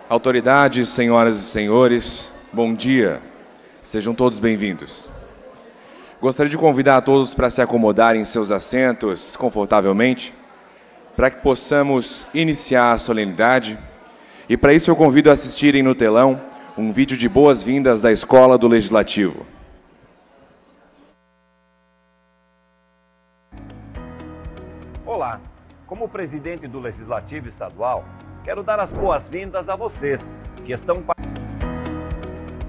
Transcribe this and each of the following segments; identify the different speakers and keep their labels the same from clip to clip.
Speaker 1: Autoridades, senhoras e senhores, bom dia. Sejam todos bem-vindos. Gostaria de convidar a todos para se acomodarem em seus assentos confortavelmente, para que possamos iniciar a solenidade. E para isso eu convido a assistirem no telão um vídeo de boas-vindas da Escola do Legislativo.
Speaker 2: Olá, como presidente do Legislativo Estadual, quero dar as boas-vindas a vocês que estão...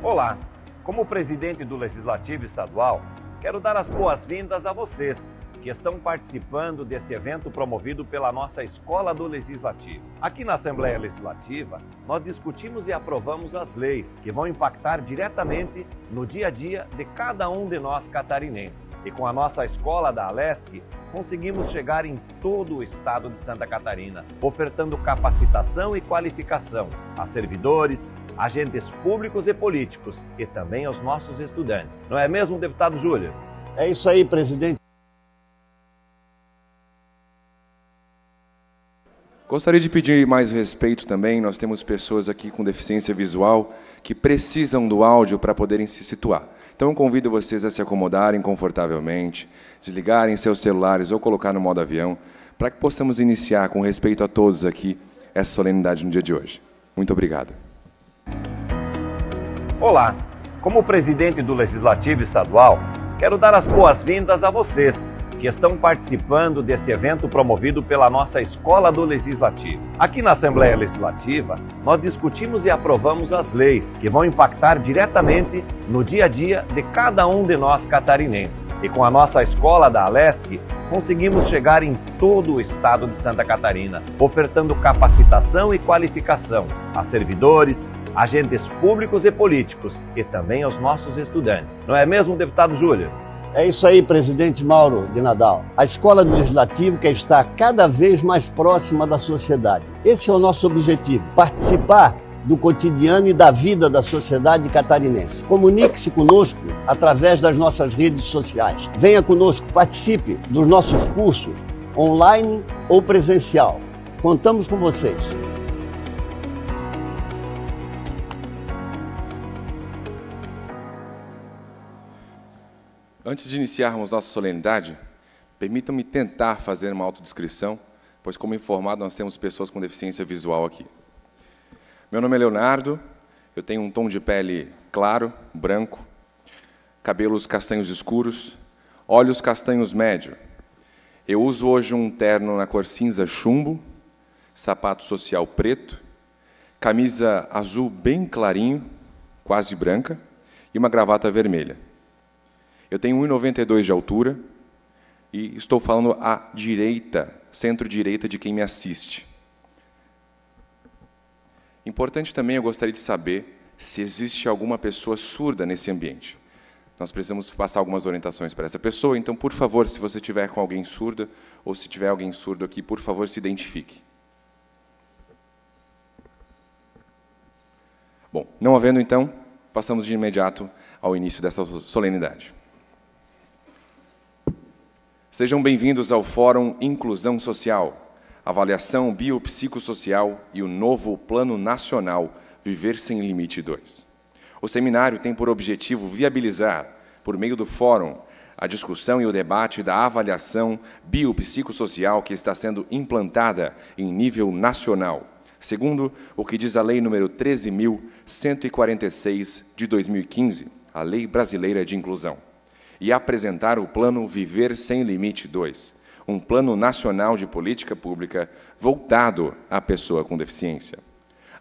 Speaker 2: Olá, como presidente do Legislativo Estadual, quero dar as boas-vindas a vocês que estão participando desse evento promovido pela nossa Escola do Legislativo. Aqui na Assembleia Legislativa, nós discutimos e aprovamos as leis que vão impactar diretamente no dia a dia de cada um de nós catarinenses. E com a nossa escola da Alesc, conseguimos chegar em todo o estado de Santa Catarina, ofertando capacitação e qualificação a servidores, agentes públicos e políticos e também aos nossos estudantes. Não é mesmo, deputado Júlio?
Speaker 3: É isso aí, presidente.
Speaker 1: Gostaria de pedir mais respeito também. Nós temos pessoas aqui com deficiência visual que precisam do áudio para poderem se situar. Então eu convido vocês a se acomodarem confortavelmente, desligarem seus celulares ou colocar no modo avião, para que possamos iniciar com respeito a todos aqui essa solenidade no dia de hoje. Muito obrigado.
Speaker 2: Olá, como presidente do Legislativo Estadual, quero dar as boas-vindas a vocês que estão participando desse evento promovido pela nossa Escola do Legislativo. Aqui na Assembleia Legislativa, nós discutimos e aprovamos as leis que vão impactar diretamente no dia a dia de cada um de nós catarinenses. E com a nossa Escola da Alesc, conseguimos chegar em todo o estado de Santa Catarina, ofertando capacitação e qualificação a servidores, agentes públicos e políticos e também aos nossos estudantes. Não é mesmo, deputado Júlio?
Speaker 3: É isso aí, presidente Mauro de Nadal. A Escola do Legislativo quer estar cada vez mais próxima da sociedade. Esse é o nosso objetivo, participar do cotidiano e da vida da sociedade catarinense. Comunique-se conosco através das nossas redes sociais. Venha conosco, participe dos nossos cursos, online ou presencial. Contamos com vocês.
Speaker 1: Antes de iniciarmos nossa solenidade, permitam-me tentar fazer uma autodescrição, pois, como informado, nós temos pessoas com deficiência visual aqui. Meu nome é Leonardo, eu tenho um tom de pele claro, branco, cabelos castanhos escuros, olhos castanhos médio. Eu uso hoje um terno na cor cinza chumbo, sapato social preto, camisa azul bem clarinho, quase branca, e uma gravata vermelha. Eu tenho 1,92 de altura e estou falando à direita, centro-direita de quem me assiste. Importante também, eu gostaria de saber se existe alguma pessoa surda nesse ambiente. Nós precisamos passar algumas orientações para essa pessoa, então, por favor, se você estiver com alguém surdo, ou se tiver alguém surdo aqui, por favor, se identifique. Bom, não havendo, então, passamos de imediato ao início dessa solenidade. Sejam bem-vindos ao Fórum Inclusão Social, Avaliação Biopsicossocial e o novo Plano Nacional Viver Sem Limite 2. O seminário tem por objetivo viabilizar, por meio do fórum, a discussão e o debate da avaliação biopsicossocial que está sendo implantada em nível nacional, segundo o que diz a Lei nº 13.146 de 2015, a Lei Brasileira de Inclusão, e apresentar o Plano Viver Sem Limite 2, um plano nacional de política pública voltado à pessoa com deficiência.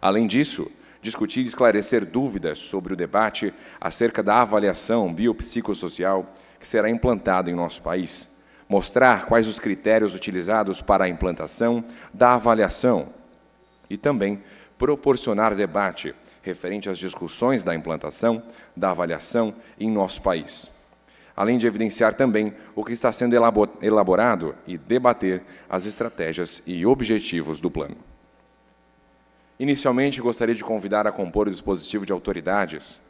Speaker 1: Além disso, discutir e esclarecer dúvidas sobre o debate acerca da avaliação biopsicossocial que será implantado em nosso país, mostrar quais os critérios utilizados para a implantação da avaliação e também proporcionar debate referente às discussões da implantação da avaliação em nosso país, além de evidenciar também o que está sendo elaborado e debater as estratégias e objetivos do plano. Inicialmente, gostaria de convidar a compor o dispositivo de autoridades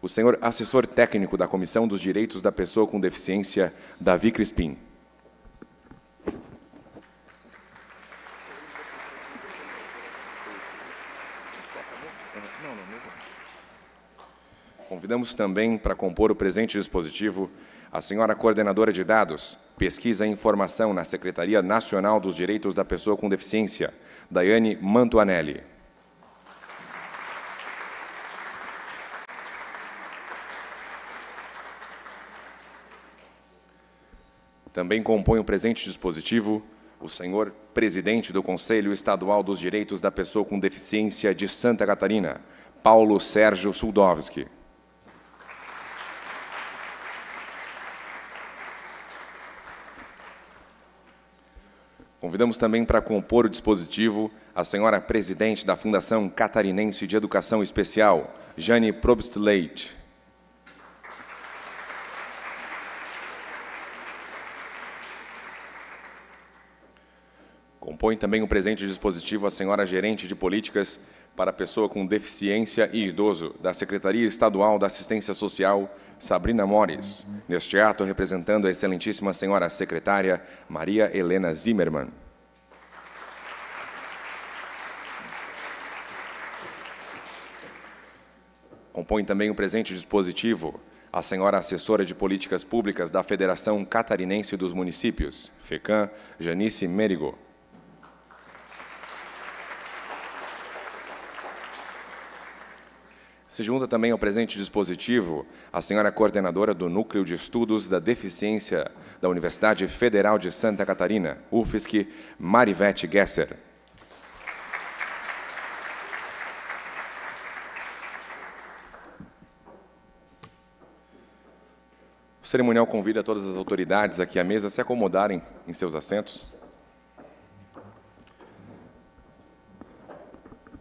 Speaker 1: o senhor assessor técnico da Comissão dos Direitos da Pessoa com Deficiência, Davi Crispim. Convidamos também para compor o presente dispositivo a senhora coordenadora de dados, pesquisa e informação na Secretaria Nacional dos Direitos da Pessoa com Deficiência, Daiane Mantuanelli. Também compõe o presente dispositivo o senhor presidente do Conselho Estadual dos Direitos da Pessoa com Deficiência de Santa Catarina, Paulo Sérgio Suldovski. Convidamos também para compor o dispositivo a senhora presidente da Fundação Catarinense de Educação Especial, Jane Probst Leite. Compõe também o presente dispositivo a senhora gerente de políticas para a pessoa com deficiência e idoso da Secretaria Estadual da Assistência Social, Sabrina Mores, neste ato representando a excelentíssima senhora secretária Maria Helena Zimmermann. Compõe também o presente dispositivo a senhora assessora de políticas públicas da Federação Catarinense dos Municípios, FECAM, Janice Merigo. Se junta também ao presente dispositivo a senhora coordenadora do Núcleo de Estudos da Deficiência da Universidade Federal de Santa Catarina, UFSC, Marivete Gesser. O cerimonial convida todas as autoridades aqui à mesa a se acomodarem em seus assentos.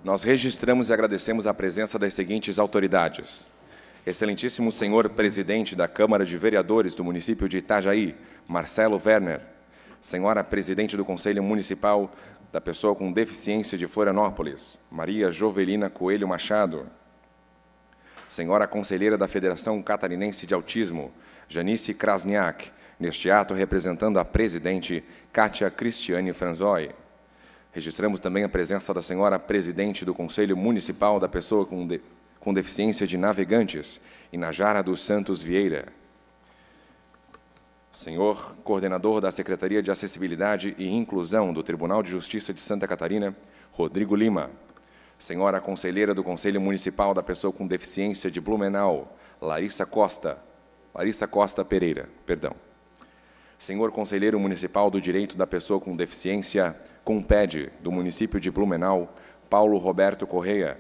Speaker 1: Nós registramos e agradecemos a presença das seguintes autoridades. Excelentíssimo senhor presidente da Câmara de Vereadores do município de Itajaí, Marcelo Werner. Senhora presidente do Conselho Municipal da Pessoa com Deficiência de Florianópolis, Maria Jovelina Coelho Machado. Senhora conselheira da Federação Catarinense de Autismo, Janice Krasniak, neste ato representando a presidente Kátia Cristiane Franzoi. Registramos também a presença da senhora presidente do Conselho Municipal da Pessoa com Deficiência de Navegantes, Inajara dos Santos Vieira. Senhor coordenador da Secretaria de Acessibilidade e Inclusão do Tribunal de Justiça de Santa Catarina, Rodrigo Lima. Senhora conselheira do Conselho Municipal da Pessoa com Deficiência de Blumenau, Larissa Costa Pereira, perdão. Senhor Conselheiro Municipal do Direito da Pessoa com Deficiência, COMPED, do município de Blumenau, Paulo Roberto Correia.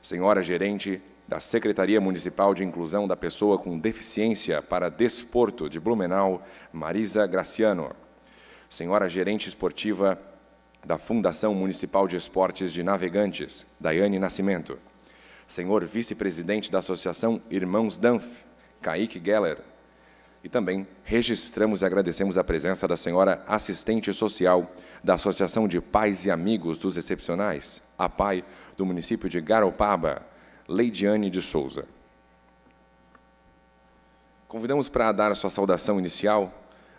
Speaker 1: Senhora Gerente da Secretaria Municipal de Inclusão da Pessoa com Deficiência para Desporto de Blumenau, Marisa Graciano. Senhora Gerente Esportiva da Fundação Municipal de Esportes de Navegantes, Daiane Nascimento. Senhor Vice-Presidente da Associação Irmãos Danf, Kaique Geller. E também registramos e agradecemos a presença da senhora assistente social da Associação de Pais e Amigos dos Excepcionais, APAI, do município de Garopaba, Leidiane de Souza. Convidamos para dar a sua saudação inicial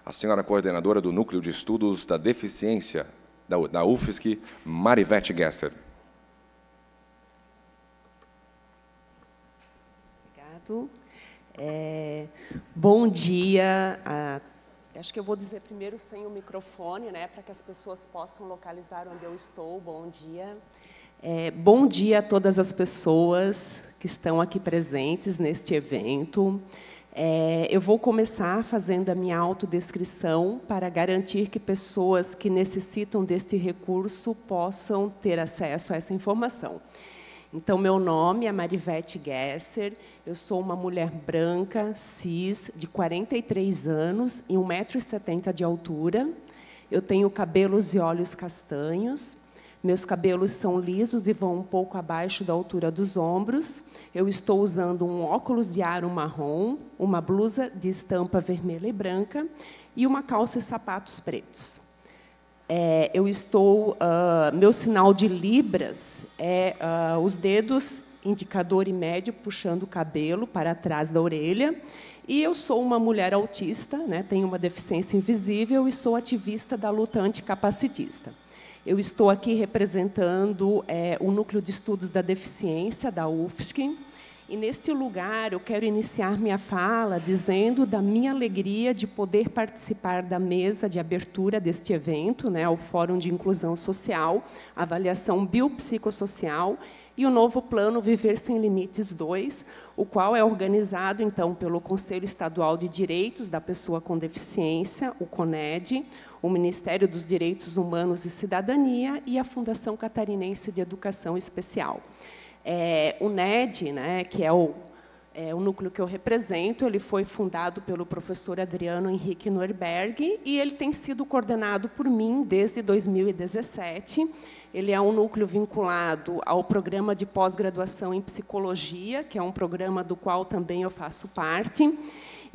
Speaker 1: a senhora coordenadora do Núcleo de Estudos da Deficiência da UFSC, Marivete Gesser.
Speaker 4: Obrigado. Bom dia. Acho que eu vou dizer primeiro sem o microfone, né, para que as pessoas possam localizar onde eu estou. Bom dia. Bom dia a todas as pessoas que estão aqui presentes neste evento. Eu vou começar fazendo a minha autodescrição para garantir que pessoas que necessitam deste recurso possam ter acesso a essa informação. Então, meu nome é Marivete Gesser, eu sou uma mulher branca, cis, de 43 anos e 1,70 m de altura. Eu tenho cabelos e olhos castanhos, meus cabelos são lisos e vão um pouco abaixo da altura dos ombros. Eu estou usando um óculos de aro marrom, uma blusa de estampa vermelha e branca e uma calça e sapatos pretos. Meu sinal de Libras é os dedos indicador e médio puxando o cabelo para trás da orelha. E eu sou uma mulher autista, né, tenho uma deficiência invisível e sou ativista da luta anticapacitista. Eu estou aqui representando o Núcleo de Estudos da Deficiência, da UFSC, E, neste lugar, eu quero iniciar minha fala dizendo da minha alegria de poder participar da mesa de abertura deste evento, né, o Fórum de Inclusão Social, Avaliação Biopsicossocial e o novo Plano Viver Sem Limites 2, o qual é organizado, então, pelo Conselho Estadual de Direitos da Pessoa com Deficiência, o CONED, o Ministério dos Direitos Humanos e Cidadania e a Fundação Catarinense de Educação Especial. O NED, né, que é o núcleo que eu represento, ele foi fundado pelo professor Adriano Henrique Norberg e ele tem sido coordenado por mim desde 2017. Ele é um núcleo vinculado ao programa de pós-graduação em psicologia, que é um programa do qual também eu faço parte,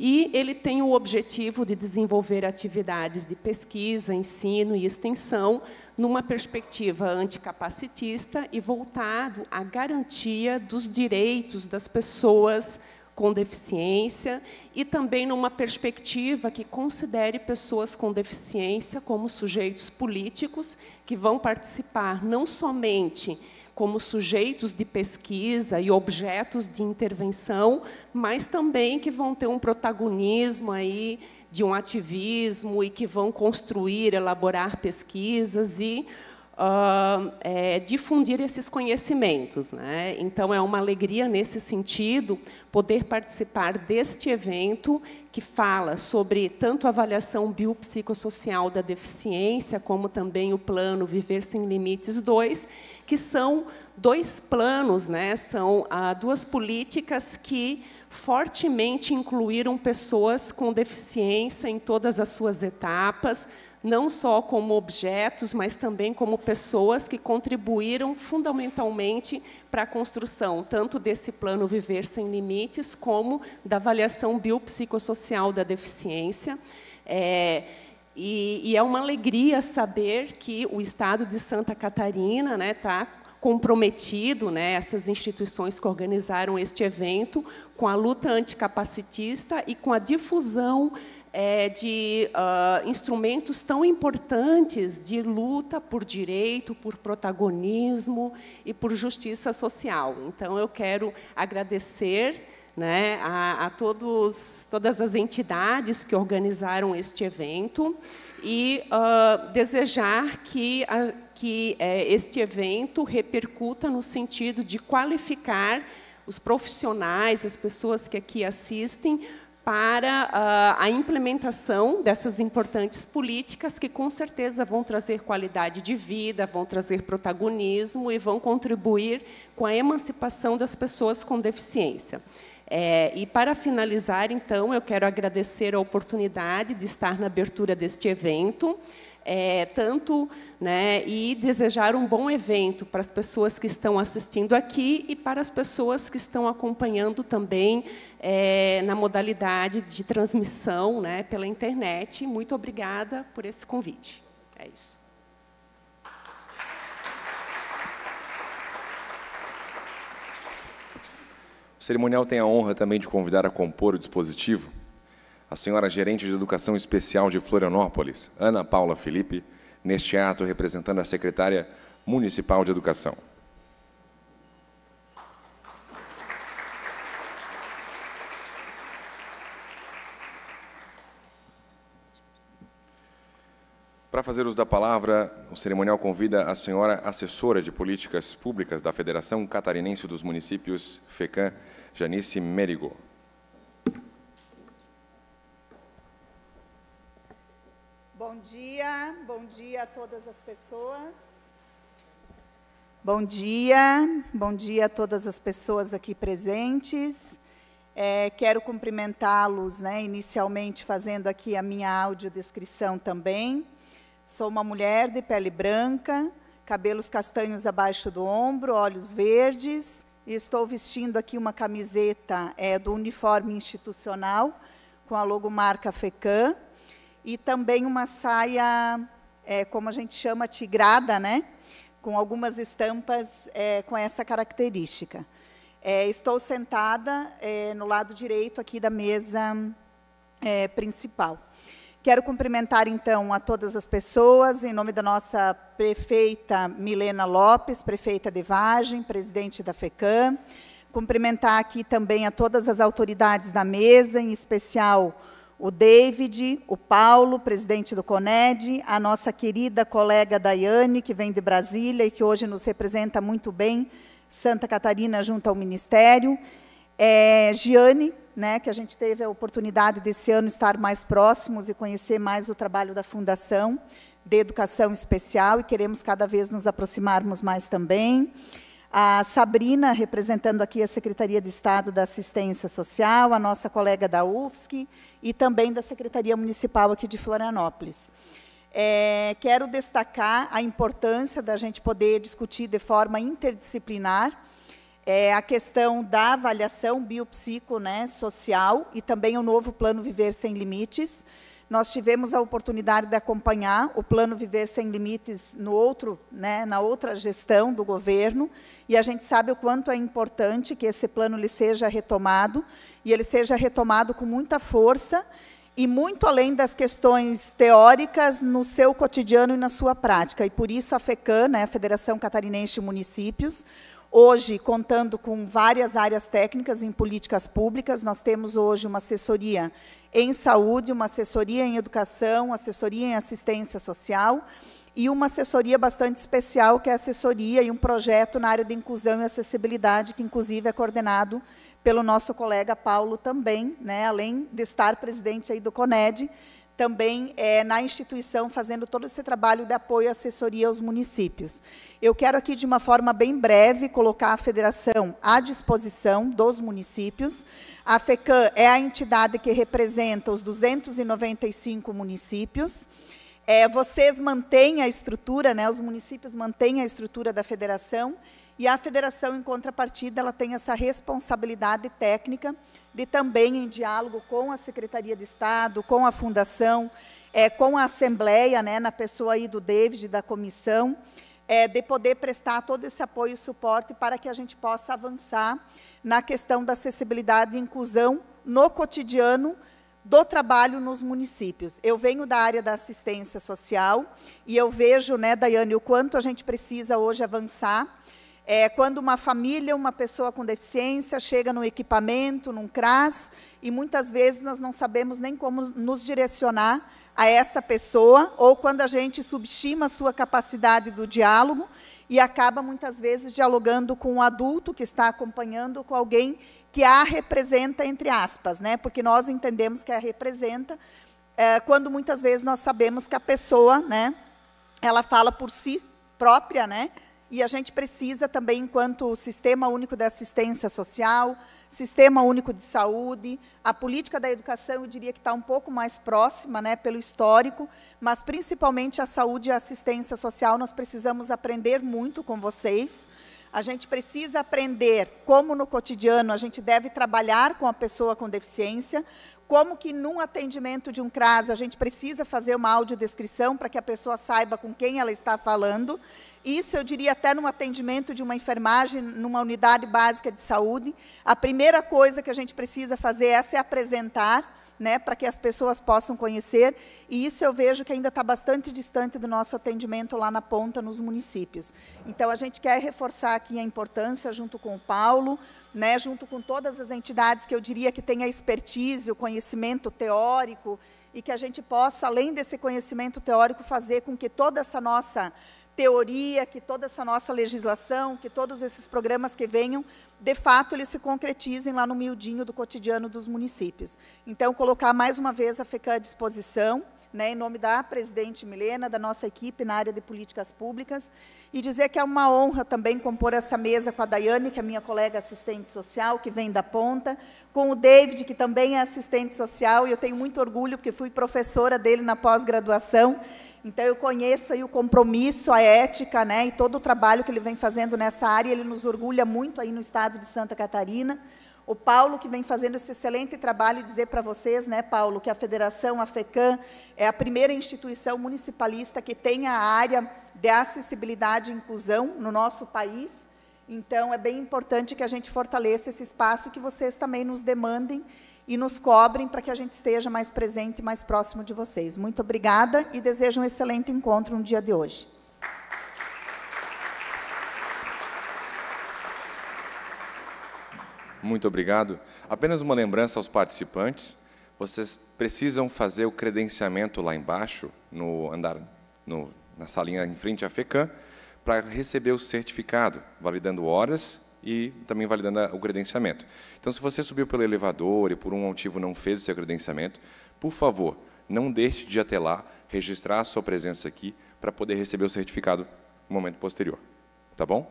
Speaker 4: e ele tem o objetivo de desenvolver atividades de pesquisa, ensino e extensão numa perspectiva anticapacitista e voltado à garantia dos direitos das pessoas com deficiência e também numa perspectiva que considere pessoas com deficiência como sujeitos políticos que vão participar não somente como sujeitos de pesquisa e objetos de intervenção, mas também que vão ter um protagonismo aí de um ativismo e que vão construir, elaborar pesquisas e difundir esses conhecimentos, né? Então, é uma alegria, nesse sentido, poder participar deste evento que fala sobre tanto a avaliação biopsicossocial da deficiência, como também o plano Viver Sem Limites 2, que são dois planos, né? São duas políticas que fortemente incluíram pessoas com deficiência em todas as suas etapas, não só como objetos, mas também como pessoas que contribuíram fundamentalmente para a construção, tanto desse plano Viver Sem Limites, como da avaliação biopsicossocial da deficiência. E é uma alegria saber que o Estado de Santa Catarina, né, está comprometido, né, essas instituições que organizaram este evento, com a luta anticapacitista e com a difusão de instrumentos tão importantes de luta por direito, por protagonismo e por justiça social. Então, eu quero agradecer, né, a todas as entidades que organizaram este evento e desejar que este evento repercuta no sentido de qualificar os profissionais, as pessoas que aqui assistem, para a implementação dessas importantes políticas que, com certeza, vão trazer qualidade de vida, vão trazer protagonismo e vão contribuir com a emancipação das pessoas com deficiência. E, para finalizar, então, eu quero agradecer a oportunidade de estar na abertura deste evento, né, e desejar um bom evento para as pessoas que estão assistindo aqui e para as pessoas que estão acompanhando também na modalidade de transmissão, né, pela internet. Muito obrigada por esse convite. É isso.
Speaker 1: O cerimonial tem a honra também de convidar a compor o dispositivo a senhora gerente de Educação Especial de Florianópolis, Ana Paula Felipe, neste ato representando a secretária municipal de Educação. Para fazer uso da palavra, o cerimonial convida a senhora assessora de Políticas Públicas da Federação Catarinense dos Municípios, FECAM, Janice Merigo.
Speaker 5: Bom dia a todas as pessoas. Bom dia a todas as pessoas aqui presentes. Quero cumprimentá-los, né, inicialmente fazendo aqui a minha audiodescrição também. Sou uma mulher de pele branca, cabelos castanhos abaixo do ombro, olhos verdes, e estou vestindo aqui uma camiseta do uniforme institucional, com a logomarca FECAM, e também uma saia, como a gente chama, tigrada, né? Com algumas estampas com essa característica. Estou sentada no lado direito aqui da mesa principal. Quero cumprimentar, então, a todas as pessoas, em nome da nossa prefeita Milena Lopes, prefeita de Vargem, presidente da FECAM, Cumprimentar aqui também a todas as autoridades da mesa, em especial o David, o Paulo, presidente do CONED, a nossa querida colega Daiane, que vem de Brasília e que hoje nos representa muito bem Santa Catarina junto ao Ministério, Giane, né, que a gente teve a oportunidade desse ano estar mais próximos e conhecer mais o trabalho da Fundação de Educação Especial, e queremos cada vez nos aproximarmos mais também. A Sabrina, representando aqui a Secretaria de Estado da Assistência Social, a nossa colega da UFSC e também da Secretaria Municipal aqui de Florianópolis. Quero destacar a importância da gente poder discutir de forma interdisciplinar a questão da avaliação biopsico, né, social e também o novo Plano Viver Sem Limites. Nós tivemos a oportunidade de acompanhar o Plano Viver Sem Limites na outra gestão do governo, e a gente sabe o quanto é importante que esse plano ele seja retomado, e ele seja retomado com muita força, e muito além das questões teóricas no seu cotidiano e na sua prática. E por isso a FECAM, né, a Federação Catarinense de Municípios, hoje, contando com várias áreas técnicas em políticas públicas, nós temos hoje uma assessoria em saúde, uma assessoria em educação, assessoria em assistência social e uma assessoria bastante especial, que é a assessoria e um projeto na área de inclusão e acessibilidade, que inclusive é coordenado pelo nosso colega Paulo também, né, além de estar presidente aí do CONED, também na instituição, fazendo todo esse trabalho de apoio e assessoria aos municípios. Eu quero aqui, de uma forma bem breve, colocar a federação à disposição dos municípios. A FECAM é a entidade que representa os 295 municípios. Vocês mantêm a estrutura, né, os municípios mantêm a estrutura da federação, e a federação, em contrapartida, ela tem essa responsabilidade técnica de também, em diálogo com a Secretaria de Estado, com a Fundação, com a Assembleia, né, na pessoa aí do David, da comissão, de poder prestar todo esse apoio e suporte para que a gente possa avançar na questão da acessibilidade e inclusão no cotidiano do trabalho nos municípios. Eu venho da área da assistência social e eu vejo, né, Daiane, o quanto a gente precisa hoje avançar. Quando uma família, uma pessoa com deficiência, chega no equipamento, num CRAS, e muitas vezes nós não sabemos nem como nos direcionar a essa pessoa, ou quando a gente subestima a sua capacidade do diálogo, e acaba, muitas vezes, dialogando com um adulto que está acompanhando, com alguém que a representa, entre aspas, né? Porque nós entendemos que a representa, quando muitas vezes nós sabemos que a pessoa, né, ela fala por si própria, né? E a gente precisa também, enquanto Sistema Único de Assistência Social, Sistema Único de Saúde, a política da educação, eu diria que está um pouco mais próxima, né, pelo histórico, mas principalmente a saúde e a assistência social, nós precisamos aprender muito com vocês. A gente precisa aprender como, no cotidiano, a gente deve trabalhar com a pessoa com deficiência, como que, num atendimento de um CRAS, a gente precisa fazer uma audiodescrição para que a pessoa saiba com quem ela está falando. Isso, eu diria, até num atendimento de uma enfermagem, numa unidade básica de saúde. A primeira coisa que a gente precisa fazer é se apresentar, né, para que as pessoas possam conhecer, e isso eu vejo que ainda está bastante distante do nosso atendimento lá na ponta, nos municípios. Então, a gente quer reforçar aqui a importância, junto com o Paulo, né, junto com todas as entidades que eu diria que têm a expertise, o conhecimento teórico, e que a gente possa, além desse conhecimento teórico, fazer com que toda essa nossa teoria, que toda essa nossa legislação, que todos esses programas que venham, de fato, eles se concretizem lá no miudinho do cotidiano dos municípios. Então, colocar mais uma vez a FECAM à disposição, né, em nome da presidente Milena, da nossa equipe na área de políticas públicas, e dizer que é uma honra também compor essa mesa com a Daiane, que é minha colega assistente social, que vem da ponta, com o David, que também é assistente social, e eu tenho muito orgulho, porque fui professora dele na pós-graduação. Então, eu conheço aí o compromisso, a ética, né, e todo o trabalho que ele vem fazendo nessa área, ele nos orgulha muito aí no estado de Santa Catarina. O Paulo, que vem fazendo esse excelente trabalho, e dizer para vocês, né, Paulo, que a Federação, a FECAM, é a primeira instituição municipalista que tem a área de acessibilidade e inclusão no nosso país. Então, é bem importante que a gente fortaleça esse espaço e que vocês também nos demandem e nos cobrem para que a gente esteja mais presente e mais próximo de vocês. Muito obrigada e desejo um excelente encontro no dia de hoje.
Speaker 1: Muito obrigado. Apenas uma lembrança aos participantes. Vocês precisam fazer o credenciamento lá embaixo, no andar, na salinha em frente à FECAM, para receber o certificado, validando horas e também validando o credenciamento. Então, se você subiu pelo elevador e por um motivo não fez o seu credenciamento, por favor, não deixe de ir até lá, registrar a sua presença aqui, para poder receber o certificado no momento posterior. Tá bom?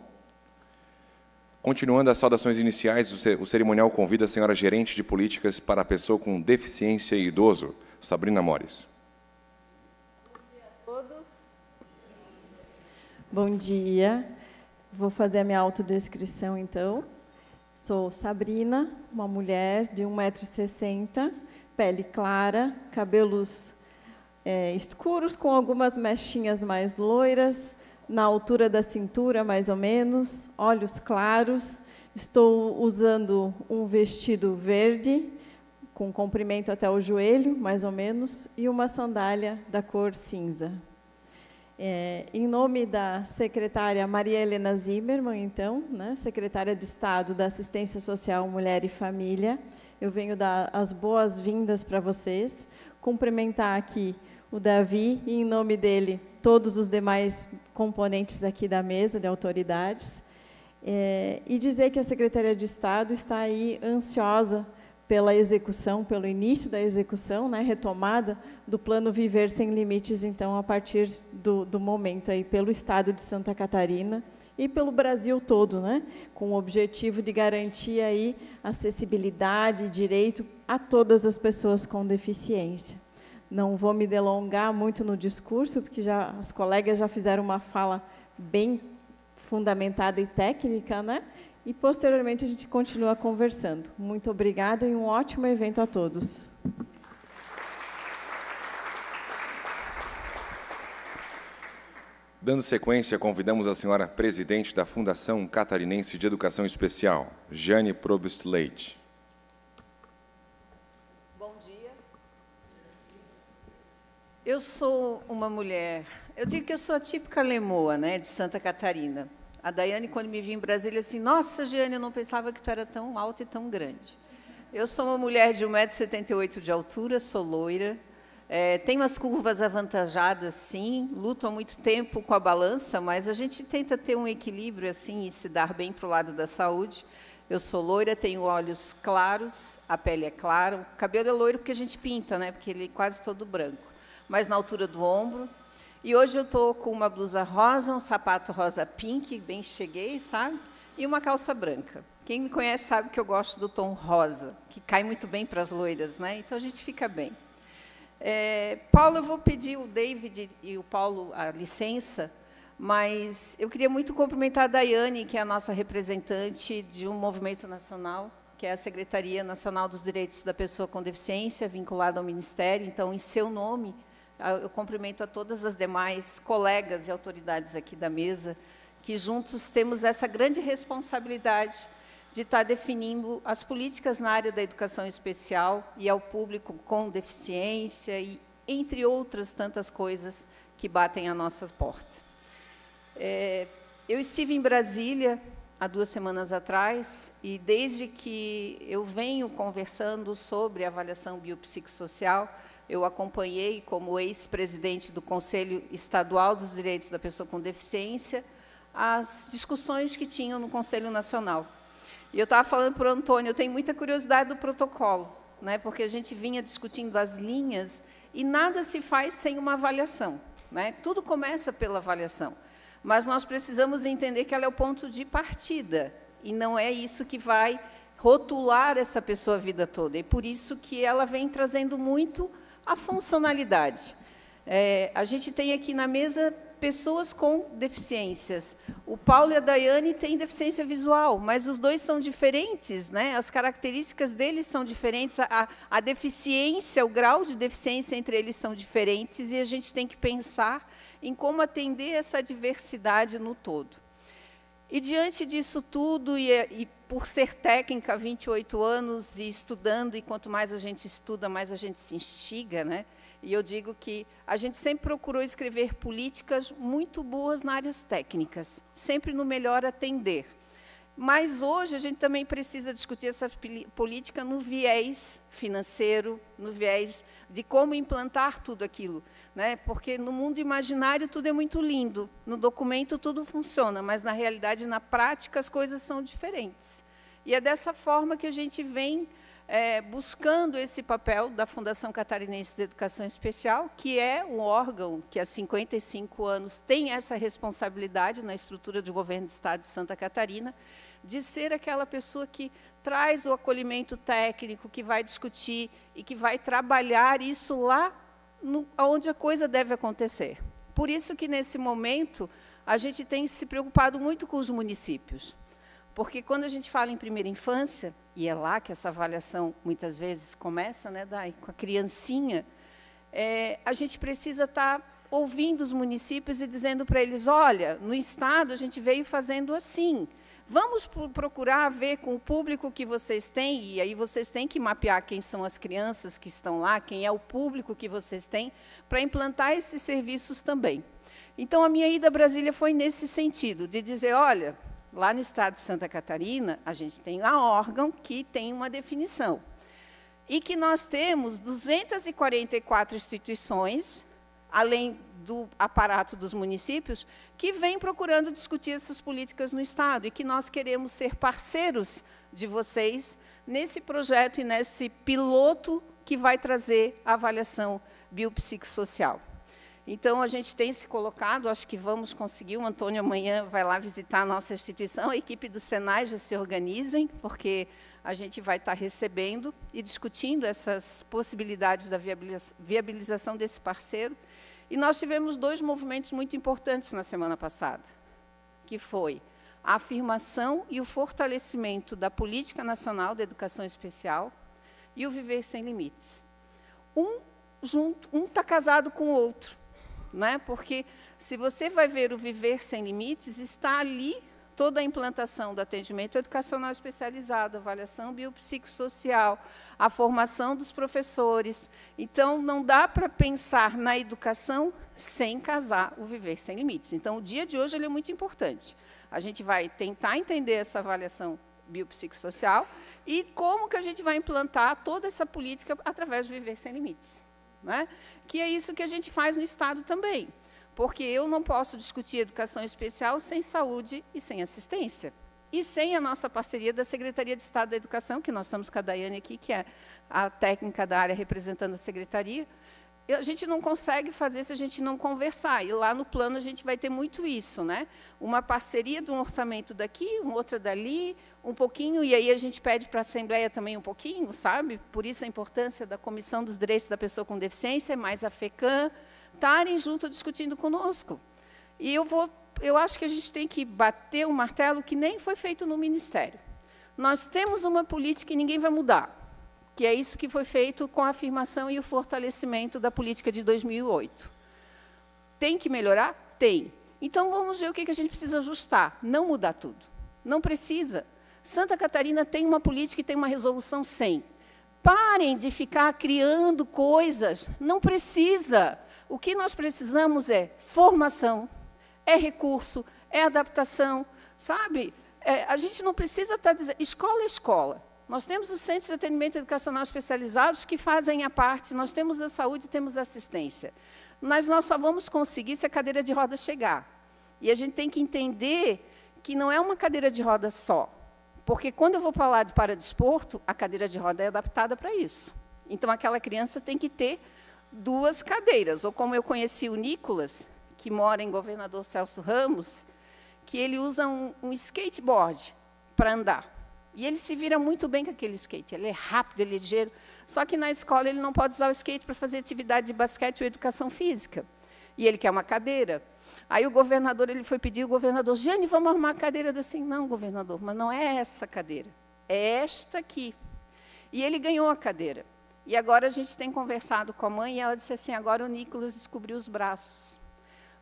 Speaker 1: Continuando as saudações iniciais, o cerimonial convida a senhora gerente de políticas para a pessoa com deficiência e idoso, Sabrina Mores.
Speaker 6: Bom dia a todos. Bom dia. Vou fazer a minha autodescrição, então. Sou Sabrina, uma mulher de 1,60 m, pele clara, cabelos escuros com algumas mechinhas mais loiras, na altura da cintura, mais ou menos, olhos claros. Estou usando um vestido verde, com comprimento até o joelho, mais ou menos, e uma sandália da cor cinza. Em nome da secretária Maria Helena Zimmermann, então, né, secretária de Estado da Assistência Social, Mulher e Família, eu venho dar as boas-vindas para vocês, cumprimentar aqui o Davi, e, em nome dele, todos os demais componentes aqui da mesa de autoridades, e dizer que a Secretaria de Estado está aí ansiosa pela execução, pelo início da execução, né, retomada do Plano Viver Sem Limites, então, a partir do momento, aí, pelo Estado de Santa Catarina e pelo Brasil todo, né, com o objetivo de garantir aí acessibilidade e direito a todas as pessoas com deficiência. Não vou me delongar muito no discurso, porque as colegas já fizeram uma fala bem fundamentada e técnica, né? E, posteriormente, a gente continua conversando. Muito obrigada e um ótimo evento a todos.
Speaker 1: Dando sequência, convidamos a senhora presidente da Fundação Catarinense de Educação Especial, Jane Probst Leite.
Speaker 7: Eu sou uma mulher, eu digo que eu sou a típica lemoa, né, de Santa Catarina. A Daiane, quando me viu em Brasília, assim, nossa, Giane, eu não pensava que tu era tão alta e tão grande. Eu sou uma mulher de 1,78 m de altura, sou loira, tenho as curvas avantajadas, sim, luto há muito tempo com a balança, mas a gente tenta ter um equilíbrio assim e se dar bem para o lado da saúde. Eu sou loira, tenho olhos claros, a pele é clara, o cabelo é loiro porque a gente pinta, né, porque ele é quase todo branco, mas na altura do ombro. E hoje eu estou com uma blusa rosa, um sapato rosa pink, bem cheguei, sabe? E uma calça branca. Quem me conhece sabe que eu gosto do tom rosa, que cai muito bem para as loiras, né? Então a gente fica bem. Paulo, eu vou pedir o David e o Paulo a licença, mas eu queria muito cumprimentar a Daiane, que é a nossa representante de um movimento nacional, que é a Secretaria Nacional dos Direitos da Pessoa com Deficiência, vinculada ao Ministério. Então, em seu nome, eu cumprimento a todas as demais colegas e autoridades aqui da mesa, que juntos temos essa grande responsabilidade de estar definindo as políticas na área da educação especial e ao público com deficiência, e entre outras tantas coisas que batem à nossa porta. Eu estive em Brasília há 2 semanas atrás, e desde que eu venho conversando sobre avaliação biopsicossocial, eu acompanhei, como ex-presidente do Conselho Estadual dos Direitos da Pessoa com Deficiência, as discussões que tinham no Conselho Nacional. E eu estava falando para o Antônio, eu tenho muita curiosidade do protocolo, né, porque a gente vinha discutindo as linhas, e nada se faz sem uma avaliação, né? Tudo começa pela avaliação. Mas nós precisamos entender que ela é o ponto de partida, e não é isso que vai rotular essa pessoa a vida toda. E por isso que ela vem trazendo muito a funcionalidade. A gente tem aqui na mesa pessoas com deficiências. O Paulo e a Daiane têm deficiência visual, mas os dois são diferentes, né? As características deles são diferentes, a deficiência, o grau de deficiência entre eles são diferentes, e a gente tem que pensar em como atender essa diversidade no todo. E, diante disso tudo, e por ser técnica há 28 anos e estudando, e quanto mais a gente estuda, mais a gente se instiga, né? E eu digo que a gente sempre procurou escrever políticas muito boas nas áreas técnicas, sempre no melhor atender. Mas hoje a gente também precisa discutir essa política no viés financeiro, no viés de como implantar tudo aquilo, né? Porque no mundo imaginário tudo é muito lindo, no documento tudo funciona, mas na realidade, na prática, as coisas são diferentes. E é dessa forma que a gente vem buscando esse papel da Fundação Catarinense de Educação Especial, que é um órgão que há 55 anos tem essa responsabilidade na estrutura do governo do Estado de Santa Catarina, de ser aquela pessoa que traz o acolhimento técnico, que vai discutir e que vai trabalhar isso lá onde a coisa deve acontecer. Por isso que, nesse momento, a gente tem se preocupado muito com os municípios. Porque, quando a gente fala em primeira infância, e é lá que essa avaliação, muitas vezes, começa, né, Dai, com a criancinha, a gente precisa estar ouvindo os municípios e dizendo para eles, olha, no Estado a gente veio fazendo assim, vamos procurar ver com o público que vocês têm, e aí vocês têm que mapear quem são as crianças que estão lá, quem é o público que vocês têm, para implantar esses serviços também. Então, a minha ida a Brasília foi nesse sentido, de dizer, olha, lá no Estado de Santa Catarina, a gente tem um órgão que tem uma definição, e que nós temos 244 instituições, além do aparato dos municípios, que vem procurando discutir essas políticas no Estado, e que nós queremos ser parceiros de vocês nesse projeto e nesse piloto que vai trazer a avaliação biopsicossocial. Então, a gente tem se colocado, acho que vamos conseguir, o Antônio amanhã vai lá visitar a nossa instituição, a equipe do Senai já se organizem, porque a gente vai estar recebendo e discutindo essas possibilidades da viabilização desse parceiro. E nós tivemos 2 movimentos muito importantes na semana passada, que foi a afirmação e o fortalecimento da Política Nacional da Educação Especial e o Viver Sem Limites. Um está casado com o outro, né? Porque, se você vai ver o Viver Sem Limites, está ali toda a implantação do atendimento educacional especializado, avaliação biopsicossocial, a formação dos professores. Então, não dá para pensar na educação sem casar o Viver Sem Limites. Então, o dia de hoje ele é muito importante. A gente vai tentar entender essa avaliação biopsicossocial e como que a gente vai implantar toda essa política através do Viver Sem Limites, né? Que é isso que a gente faz no Estado também. Porque eu não posso discutir educação especial sem saúde e sem assistência. E sem a nossa parceria da Secretaria de Estado da Educação, que nós estamos com a Daiane aqui, que é a técnica da área representando a Secretaria, a gente não consegue fazer se a gente não conversar. E lá no plano a gente vai ter muito isso, né? Uma parceria de um orçamento daqui, uma outra dali, um pouquinho, e aí a gente pede para a Assembleia também um pouquinho, sabe? Por isso a importância da Comissão dos Direitos da Pessoa com Deficiência, mais a FECAM, estarem junto discutindo conosco. E eu acho que a gente tem que bater o martelo que nem foi feito no Ministério. Nós temos uma política e ninguém vai mudar, que é isso que foi feito com a afirmação e o fortalecimento da política de 2008. Tem que melhorar? Tem. Então, vamos ver o que a gente precisa ajustar, não mudar tudo. Não precisa. Santa Catarina tem uma política e tem uma resolução 100. Parem de ficar criando coisas, não precisa. O que nós precisamos é formação, é recurso, é adaptação, sabe? A gente não precisa estar dizendo... Escola é escola. Nós temos os centros de atendimento educacional especializados que fazem a parte, nós temos a saúde e temos a assistência. Mas nós só vamos conseguir se a cadeira de roda chegar. E a gente tem que entender que não é uma cadeira de roda só. Porque, quando eu vou falar de paradesporto, a cadeira de roda é adaptada para isso. Então, aquela criança tem que ter 2 cadeiras, ou como eu conheci o Nicolas, que mora em Governador Celso Ramos, que ele usa um skateboard para andar. E ele se vira muito bem com aquele skate, ele é rápido, ele é ligeiro, só que na escola ele não pode usar o skate para fazer atividade de basquete ou educação física. E ele quer uma cadeira. Aí o governador ele foi pedir, o governador, Jane, vamos arrumar a cadeira. Eu disse assim, não, governador, mas não é essa cadeira, é esta aqui. E ele ganhou a cadeira. E agora a gente tem conversado com a mãe e ela disse assim, agora o Nicolas descobriu os braços.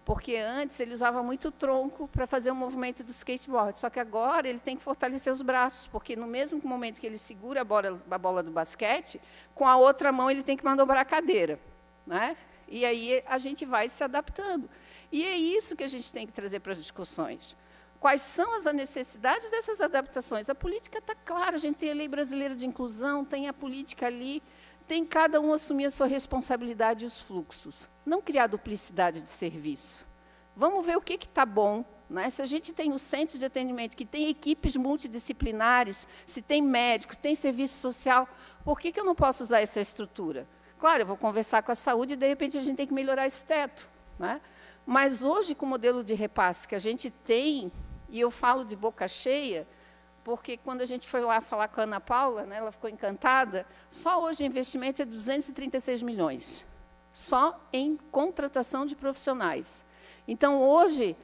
Speaker 7: Porque antes ele usava muito tronco para fazer o movimento do skateboard, só que agora ele tem que fortalecer os braços, porque no mesmo momento que ele segura a bola do basquete, com a outra mão ele tem que manobrar a cadeira, né? E aí a gente vai se adaptando. E é isso que a gente tem que trazer para as discussões. Quais são as necessidades dessas adaptações? A política está clara, a gente tem a Lei Brasileira de Inclusão, tem a política ali, tem cada um assumir a sua responsabilidade e os fluxos. Não criar duplicidade de serviço. Vamos ver o que está bom, né? Se a gente tem o centro de atendimento, que tem equipes multidisciplinares, se tem médico, tem serviço social, por que eu não posso usar essa estrutura? Claro, eu vou conversar com a saúde e, de repente, a gente tem que melhorar esse teto, né? Mas hoje, com o modelo de repasse que a gente tem, e eu falo de boca cheia, porque quando a gente foi lá falar com a Ana Paula, né, ela ficou encantada, só hoje o investimento é 236 milhões, só em contratação de profissionais. Então, hoje,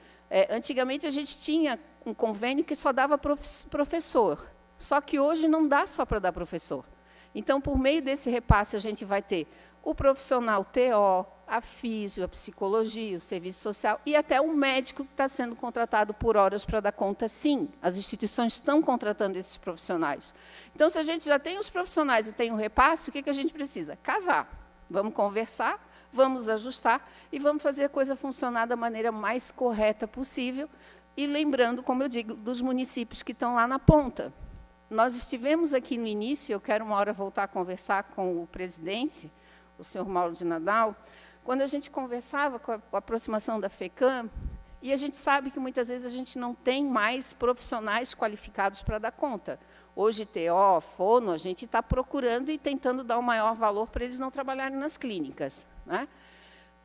Speaker 7: antigamente a gente tinha um convênio que só dava professor, só que hoje não dá só para dar professor. Então, por meio desse repasse, a gente vai ter o profissional TO, a físio, a psicologia, o serviço social e até o médico que está sendo contratado por horas para dar conta, sim. As instituições estão contratando esses profissionais. Então, se a gente já tem os profissionais e tem o repasse, o que a gente precisa? Casar. Vamos conversar, vamos ajustar e vamos fazer a coisa funcionar da maneira mais correta possível. E lembrando, como eu digo, dos municípios que estão lá na ponta. Nós estivemos aqui no início, eu quero uma hora voltar a conversar com o presidente, o senhor Mauro de Nadal, quando a gente conversava com a aproximação da FECAM, e a gente sabe que muitas vezes a gente não tem mais profissionais qualificados para dar conta. Hoje, TO, fono, a gente está procurando e tentando dar o maior valor para eles não trabalharem nas clínicas, né?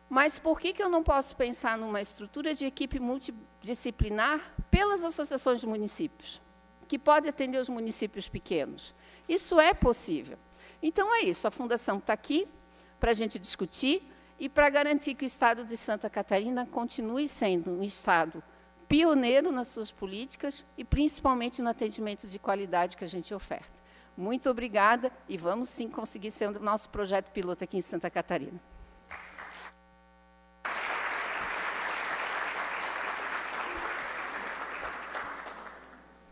Speaker 7: Mas por que eu não posso pensar numa estrutura de equipe multidisciplinar pelas associações de municípios, que pode atender os municípios pequenos? Isso é possível. Então, é isso, a Fundação está aqui para a gente discutir e para garantir que o Estado de Santa Catarina continue sendo um Estado pioneiro nas suas políticas e, principalmente, no atendimento de qualidade que a gente oferta. Muito obrigada e vamos, sim, conseguir ser o nosso projeto piloto aqui em Santa Catarina.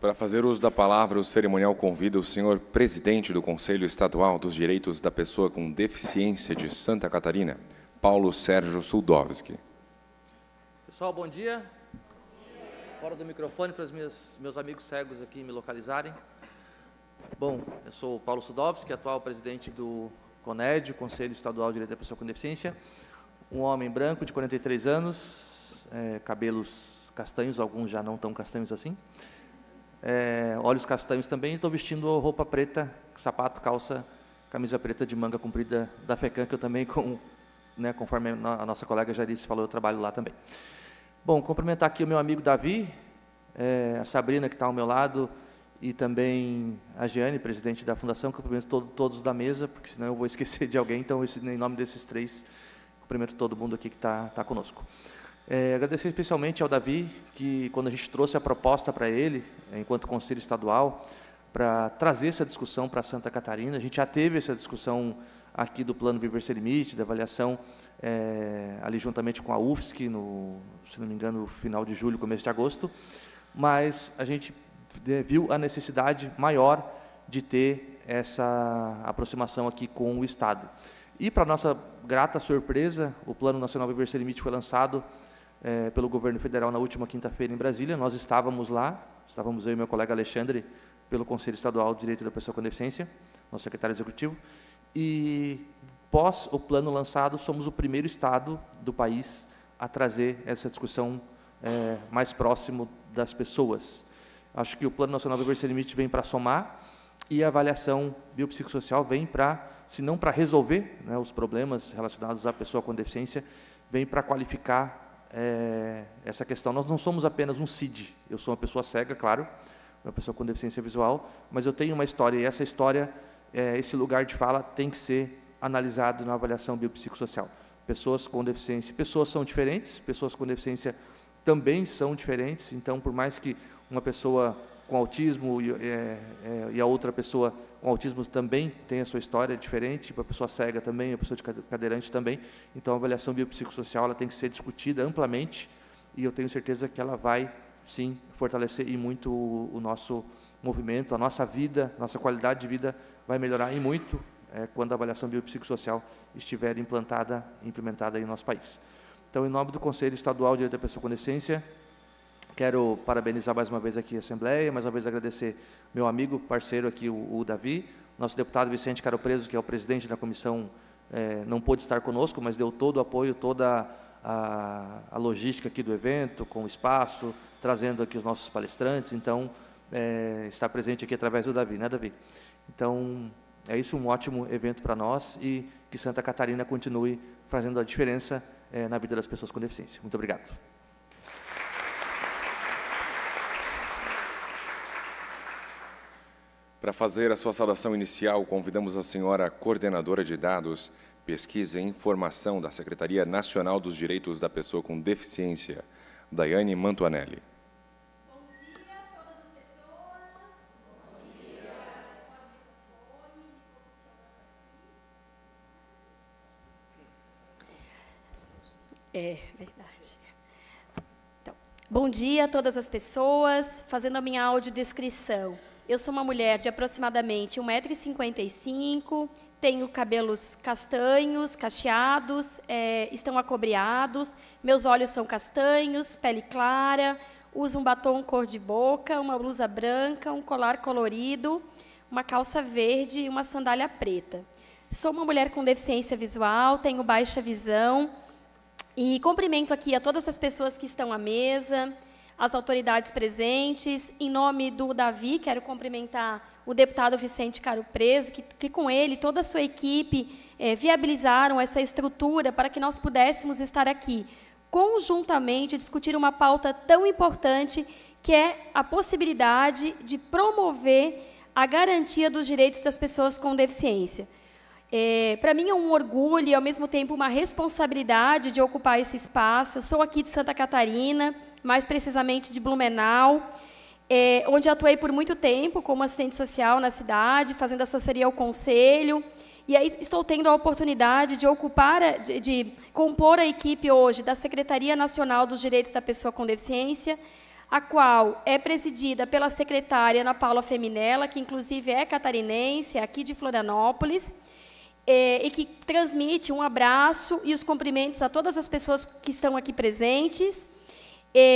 Speaker 1: Para fazer uso da palavra, o cerimonial convida o senhor presidente do Conselho Estadual dos Direitos da Pessoa com Deficiência de Santa Catarina, Paulo Sérgio Suldowski.
Speaker 8: Pessoal, bom dia. Fora do microfone para os meus amigos cegos aqui me localizarem. Bom, eu sou o Paulo Suldowski, atual presidente do CONED, Conselho Estadual de Direito da Pessoa com Deficiência, um homem branco de 43 anos, cabelos castanhos, alguns já não tão castanhos assim, olhos castanhos também, estou vestindo roupa preta, sapato, calça, camisa preta de manga comprida da FECAM, que eu também, conforme a nossa colega Jarice falou, eu trabalho lá também. Bom, cumprimentar aqui o meu amigo Davi, a Sabrina, que está ao meu lado, e também a Jeane, presidente da Fundação, cumprimento todos da mesa, porque senão eu vou esquecer de alguém, então, em nome desses três, cumprimento todo mundo aqui que está conosco. Agradecer especialmente ao Davi, que quando a gente trouxe a proposta para ele, enquanto Conselho Estadual, para trazer essa discussão para Santa Catarina, a gente já teve essa discussão aqui do Plano Viver Sem Limite, da avaliação, ali juntamente com a UFSC, se não me engano, no final de julho, começo de agosto, mas a gente viu a necessidade maior de ter essa aproximação aqui com o Estado. E, para nossa grata surpresa, o Plano Nacional Viver Sem Limite foi lançado pelo governo federal na última quinta-feira em Brasília. Nós estávamos lá, estávamos eu e meu colega Alexandre, pelo Conselho Estadual de Direito da Pessoa com Deficiência, nosso secretário executivo, e pós o plano lançado, somos o primeiro estado do país a trazer essa discussão mais próximo das pessoas. Acho que o Plano Nacional Viver Sem Limite vem para somar e a avaliação biopsicossocial vem para, se não para resolver, os problemas relacionados à pessoa com deficiência, vem para qualificar essa questão. Nós não somos apenas um CID, eu sou uma pessoa cega, claro, uma pessoa com deficiência visual, mas eu tenho uma história, e essa história, esse lugar de fala tem que ser analisado na avaliação biopsicossocial. Pessoas com deficiência, pessoas são diferentes, pessoas com deficiência também são diferentes, então, por mais que uma pessoa com autismo e a outra pessoa com autismo também tem a sua história diferente, a pessoa cega também, a pessoa de cadeirante também, então a avaliação biopsicossocial ela tem que ser discutida amplamente e eu tenho certeza que ela vai, sim, fortalecer e muito o nosso movimento, a nossa vida, nossa qualidade de vida vai melhorar e muito quando a avaliação biopsicossocial estiver implementada aí no nosso país. Então, em nome do Conselho Estadual de Direito da Pessoa com Deficiência, Quero parabenizar mais uma vez aqui a Assembleia, mais uma vez agradecer meu amigo, parceiro aqui, o Davi, nosso deputado Vicente Caro Preso, que é o presidente da comissão, não pôde estar conosco, mas deu todo o apoio, toda a logística aqui do evento, com o espaço, trazendo aqui os nossos palestrantes, então, está presente aqui através do Davi, né, Davi? Então, é isso, um ótimo evento para nós e que Santa Catarina continue fazendo a diferença na vida das pessoas com deficiência. Muito obrigado.
Speaker 1: Para fazer a sua saudação inicial, convidamos a senhora coordenadora de dados, pesquisa e informação da Secretaria Nacional dos Direitos da Pessoa com Deficiência, Daiane Mantuanelli.
Speaker 9: Bom dia a todas as pessoas. Bom dia. É verdade. Então, bom dia a todas as pessoas, fazendo a minha audiodescrição. Eu sou uma mulher de aproximadamente 1,55 m, tenho cabelos castanhos, cacheados, estão acobreados, meus olhos são castanhos, pele clara, uso um batom cor de boca, uma blusa branca, um colar colorido, uma calça verde e uma sandália preta. Sou uma mulher com deficiência visual, tenho baixa visão e cumprimento aqui a todas as pessoas que estão à mesa, as autoridades presentes. Em nome do Davi, quero cumprimentar o deputado Vicente Caro Preso, que com ele, toda a sua equipe, viabilizaram essa estrutura para que nós pudéssemos estar aqui, conjuntamente, discutir uma pauta tão importante, que é a possibilidade de promover a garantia dos direitos das pessoas com deficiência. Para mim é um orgulho e, ao mesmo tempo, uma responsabilidade de ocupar esse espaço. Eu sou aqui de Santa Catarina, mais precisamente de Blumenau, onde atuei por muito tempo como assistente social na cidade, fazendo assessoria ao conselho. E aí estou tendo a oportunidade de ocupar, de compor a equipe hoje da Secretaria Nacional dos Direitos da Pessoa com Deficiência, a qual é presidida pela secretária Ana Paula Feminella, que inclusive é catarinense, aqui de Florianópolis, e que transmite um abraço e os cumprimentos a todas as pessoas que estão aqui presentes.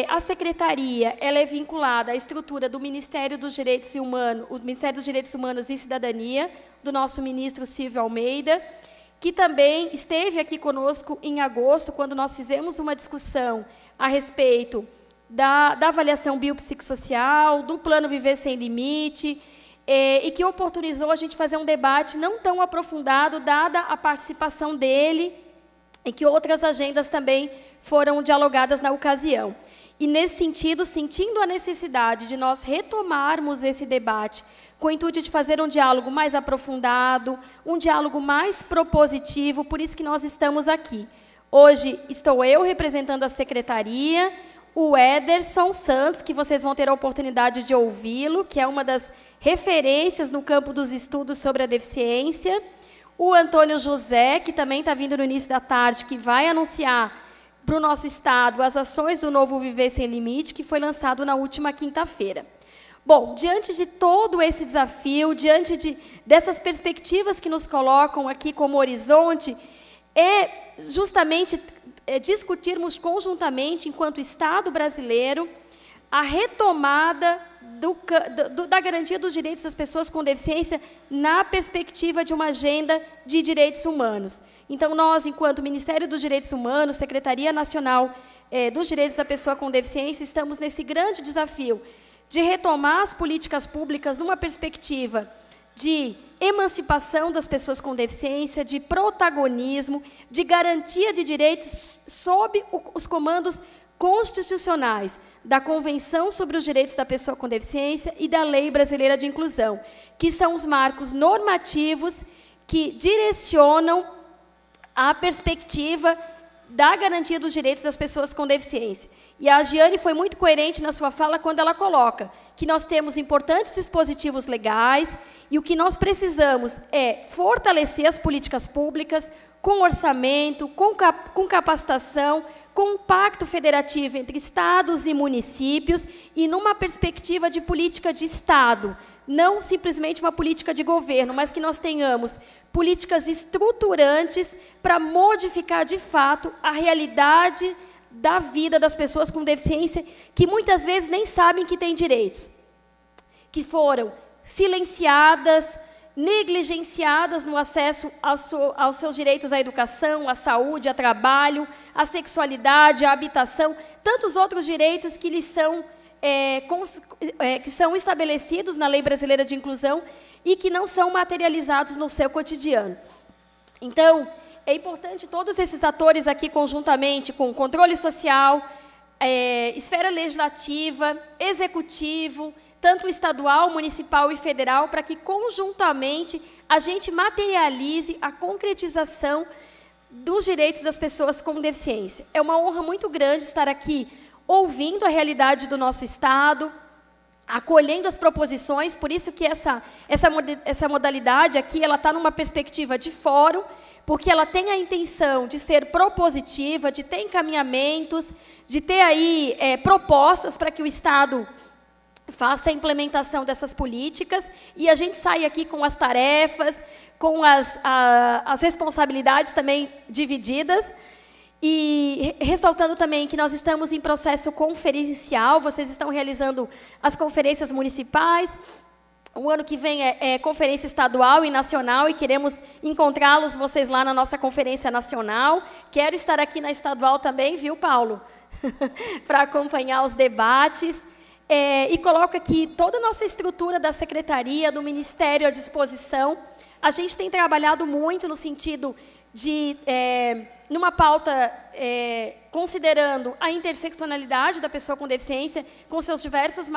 Speaker 9: A secretaria ela é vinculada à estrutura do Ministério dos Direitos Humanos, o Ministério dos Direitos Humanos e Cidadania, do nosso ministro Silvio Almeida, que também esteve aqui conosco em agosto, quando nós fizemos uma discussão a respeito da avaliação biopsicossocial, do Plano Viver Sem Limite, e que oportunizou a gente fazer um debate não tão aprofundado, dada a participação dele, e que outras agendas também foram dialogadas na ocasião. E, nesse sentido, sentindo a necessidade de nós retomarmos esse debate com o intuito de fazer um diálogo mais aprofundado, um diálogo mais propositivo, por isso que nós estamos aqui. Hoje estou eu representando a secretaria, o Ederson Santos, que vocês vão ter a oportunidade de ouvi-lo, que é uma das referências no campo dos estudos sobre a deficiência, o Antônio José, que também está vindo no início da tarde, que vai anunciar para o nosso Estado as ações do Novo Viver Sem Limite, que foi lançado na última quinta-feira. Bom, diante de todo esse desafio, diante dessas perspectivas que nos colocam aqui como horizonte, justamente discutirmos conjuntamente, enquanto Estado brasileiro, a retomada da garantia dos direitos das pessoas com deficiência na perspectiva de uma agenda de direitos humanos. Então, nós, enquanto Ministério dos Direitos Humanos, Secretaria Nacional dos Direitos da Pessoa com Deficiência, estamos nesse grande desafio de retomar as políticas públicas numa perspectiva de emancipação das pessoas com deficiência, de protagonismo, de garantia de direitos sob os comandos constitucionais da Convenção sobre os Direitos da Pessoa com Deficiência e da Lei Brasileira de Inclusão, que são os marcos normativos que direcionam a perspectiva da garantia dos direitos das pessoas com deficiência. E a Giane foi muito coerente na sua fala quando ela coloca que nós temos importantes dispositivos legais e o que nós precisamos é fortalecer as políticas públicas com orçamento, com capacitação, com um pacto federativo entre estados e municípios e numa perspectiva de política de Estado, não simplesmente uma política de governo, mas que nós tenhamos políticas estruturantes para modificar, de fato, a realidade da vida das pessoas com deficiência, que muitas vezes nem sabem que têm direitos, que foram silenciadas, negligenciadas no acesso aos seus direitos à educação, à saúde, ao trabalho, à sexualidade, à habitação, tantos outros direitos que lhes são, que são estabelecidos na Lei Brasileira de Inclusão e que não são materializados no seu cotidiano. Então, é importante todos esses atores aqui, conjuntamente com o controle social, esfera legislativa, executivo, tanto estadual, municipal e federal, para que, conjuntamente, a gente materialize a concretização dos direitos das pessoas com deficiência. É uma honra muito grande estar aqui ouvindo a realidade do nosso Estado, acolhendo as proposições, por isso que essa modalidade aqui ela está numa perspectiva de fórum, porque ela tem a intenção de ser propositiva, de ter encaminhamentos, de ter aí propostas para que o Estado faça a implementação dessas políticas, e a gente sai aqui com as tarefas, com as responsabilidades também divididas, e ressaltando também que nós estamos em processo conferencial, vocês estão realizando as conferências municipais, o ano que vem é conferência estadual e nacional, e queremos encontrá-los, vocês lá na nossa conferência nacional. Quero estar aqui na estadual também, viu, Paulo? Para acompanhar os debates. E coloco aqui toda a nossa estrutura da Secretaria, do Ministério à disposição. A gente tem trabalhado muito no sentido de, numa pauta considerando a interseccionalidade da pessoa com deficiência, com seus diversos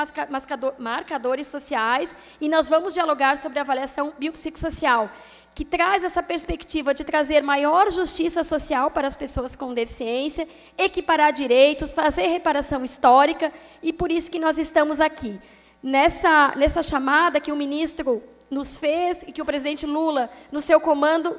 Speaker 9: marcadores sociais, e nós vamos dialogar sobre a avaliação biopsicossocial, que traz essa perspectiva de trazer maior justiça social para as pessoas com deficiência, equiparar direitos, fazer reparação histórica, e por isso que nós estamos aqui. Nessa chamada que o ministro nos fez, e que o presidente Lula, no seu comando,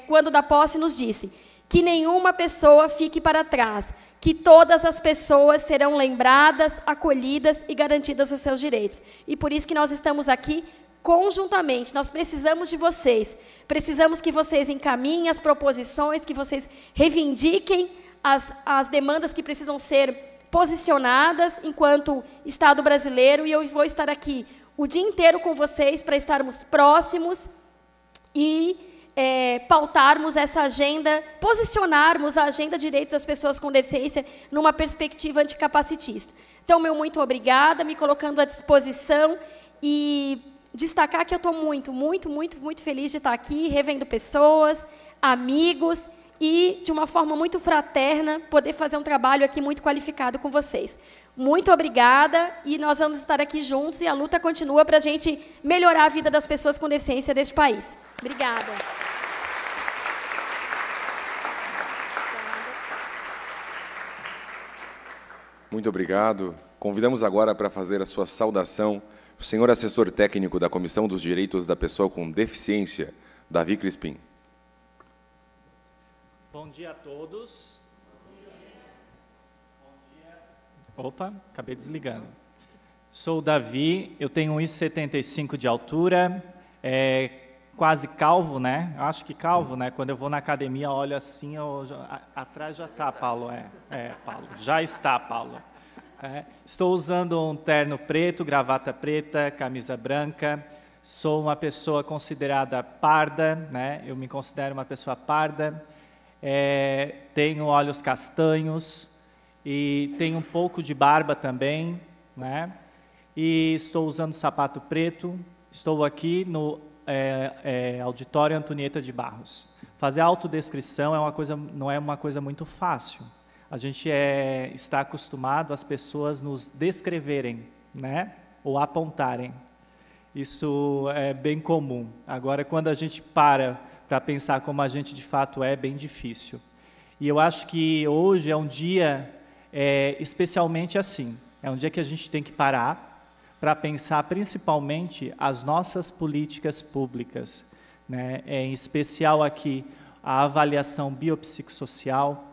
Speaker 9: quando da posse, nos disse, que nenhuma pessoa fique para trás, que todas as pessoas serão lembradas, acolhidas e garantidas os seus direitos. E por isso que nós estamos aqui conjuntamente, nós precisamos de vocês, precisamos que vocês encaminhem as proposições, que vocês reivindiquem as demandas que precisam ser posicionadas enquanto Estado brasileiro, e eu vou estar aqui o dia inteiro com vocês para estarmos próximos e pautarmos essa agenda, posicionarmos a agenda de direitos das pessoas com deficiência numa perspectiva anticapacitista. Então, meu muito obrigada, me colocando à disposição, e destacar que eu estou muito, muito, muito, muito feliz de estar aqui, revendo pessoas, amigos, e, de uma forma muito fraterna, poder fazer um trabalho aqui muito qualificado com vocês. Muito obrigada, e nós vamos estar aqui juntos, e a luta continua para a gente melhorar a vida das pessoas com deficiência deste país. Obrigada.
Speaker 1: Muito obrigado. Convidamos agora para fazer a sua saudação o senhor assessor técnico da Comissão dos Direitos da Pessoa com Deficiência, Davi Crispim.
Speaker 10: Bom dia a todos. Bom dia. Opa, acabei desligando. Sou o Davi, eu tenho 1,75 de altura, quase calvo, né? Acho que calvo, né? Quando eu vou na academia, olho assim, atrás já está, Paulo. Paulo, já está, Paulo. Estou usando um terno preto, gravata preta, camisa branca. Sou uma pessoa considerada parda, né? Eu me considero uma pessoa parda. Tenho olhos castanhos e tenho um pouco de barba também, né? E estou usando sapato preto. Estou aqui no Auditório Antonieta de Barros. Fazer autodescrição não é uma coisa muito fácil. A gente está acostumado às pessoas nos descreverem, né? Ou apontarem. Isso é bem comum. Agora, quando a gente para pensar como a gente de fato é bem difícil. E eu acho que hoje é um dia especialmente assim. É um dia que a gente tem que parar para pensar principalmente as nossas políticas públicas, né? Em especial aqui a avaliação biopsicossocial,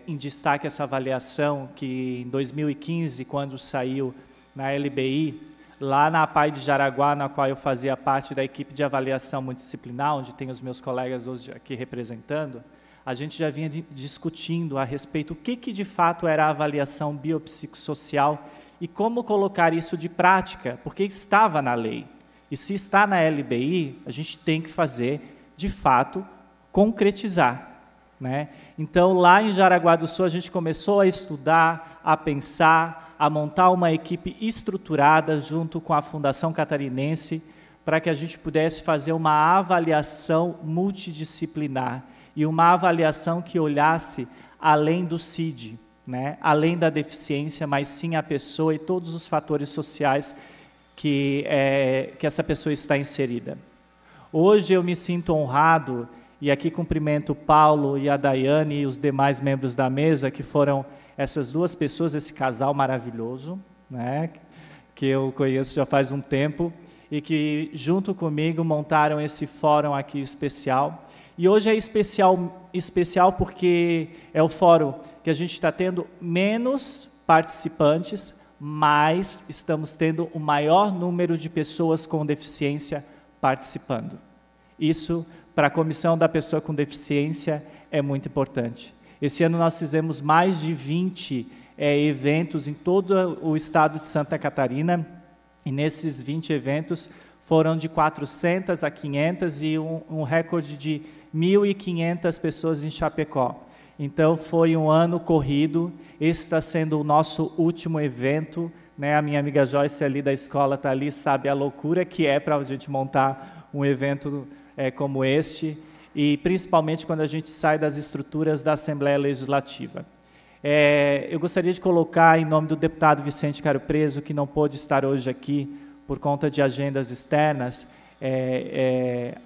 Speaker 10: em destaque essa avaliação que em 2015, quando saiu na LBI, lá na APAI de Jaraguá, na qual eu fazia parte da equipe de avaliação multidisciplinar, onde tem os meus colegas hoje aqui representando, a gente já vinha discutindo a respeito do que de fato era a avaliação biopsicossocial e como colocar isso de prática, porque estava na lei. E se está na LBI, a gente tem que fazer, de fato, concretizar. Né? Então, lá em Jaraguá do Sul, a gente começou a estudar, a pensar, a montar uma equipe estruturada junto com a Fundação Catarinense para que a gente pudesse fazer uma avaliação multidisciplinar e uma avaliação que olhasse além do CID, né? Além da deficiência, mas sim a pessoa e todos os fatores sociais que essa pessoa está inserida. Hoje eu me sinto honrado, e aqui cumprimento o Paulo e a Daiane e os demais membros da mesa, que foram essas duas pessoas, esse casal maravilhoso, né, que eu conheço já faz um tempo, e que junto comigo montaram esse fórum aqui especial. E hoje é especial porque é o fórum que a gente está tendo menos participantes, mas estamos tendo o maior número de pessoas com deficiência participando. Isso, para a Comissão da Pessoa com Deficiência, é muito importante. Esse ano nós fizemos mais de 20 eventos em todo o estado de Santa Catarina, e nesses 20 eventos foram de 400 a 500 e um recorde de 1.500 pessoas em Chapecó. Então, foi um ano corrido. Esse está sendo o nosso último evento, né? A minha amiga Joyce ali da escola está ali, sabe a loucura que é para a gente montar um evento como este, e principalmente quando a gente sai das estruturas da Assembleia Legislativa. Eu gostaria de colocar, em nome do deputado Vicente Caro Preso, que não pôde estar hoje aqui por conta de agendas externas,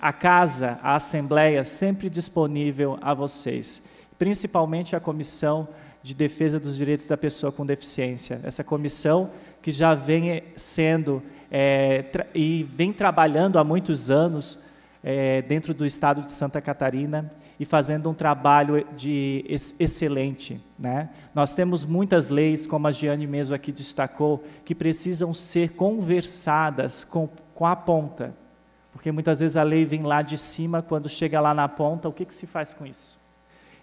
Speaker 10: a Casa, a Assembleia, sempre disponível a vocês, principalmente a Comissão de Defesa dos Direitos da Pessoa com Deficiência. Essa comissão que já vem sendo e vem trabalhando há muitos anos dentro do estado de Santa Catarina e fazendo um trabalho excelente, né? Nós temos muitas leis, como a Giane mesmo aqui destacou, que precisam ser conversadas com a ponta, porque muitas vezes a lei vem lá de cima, quando chega lá na ponta, o que se faz com isso?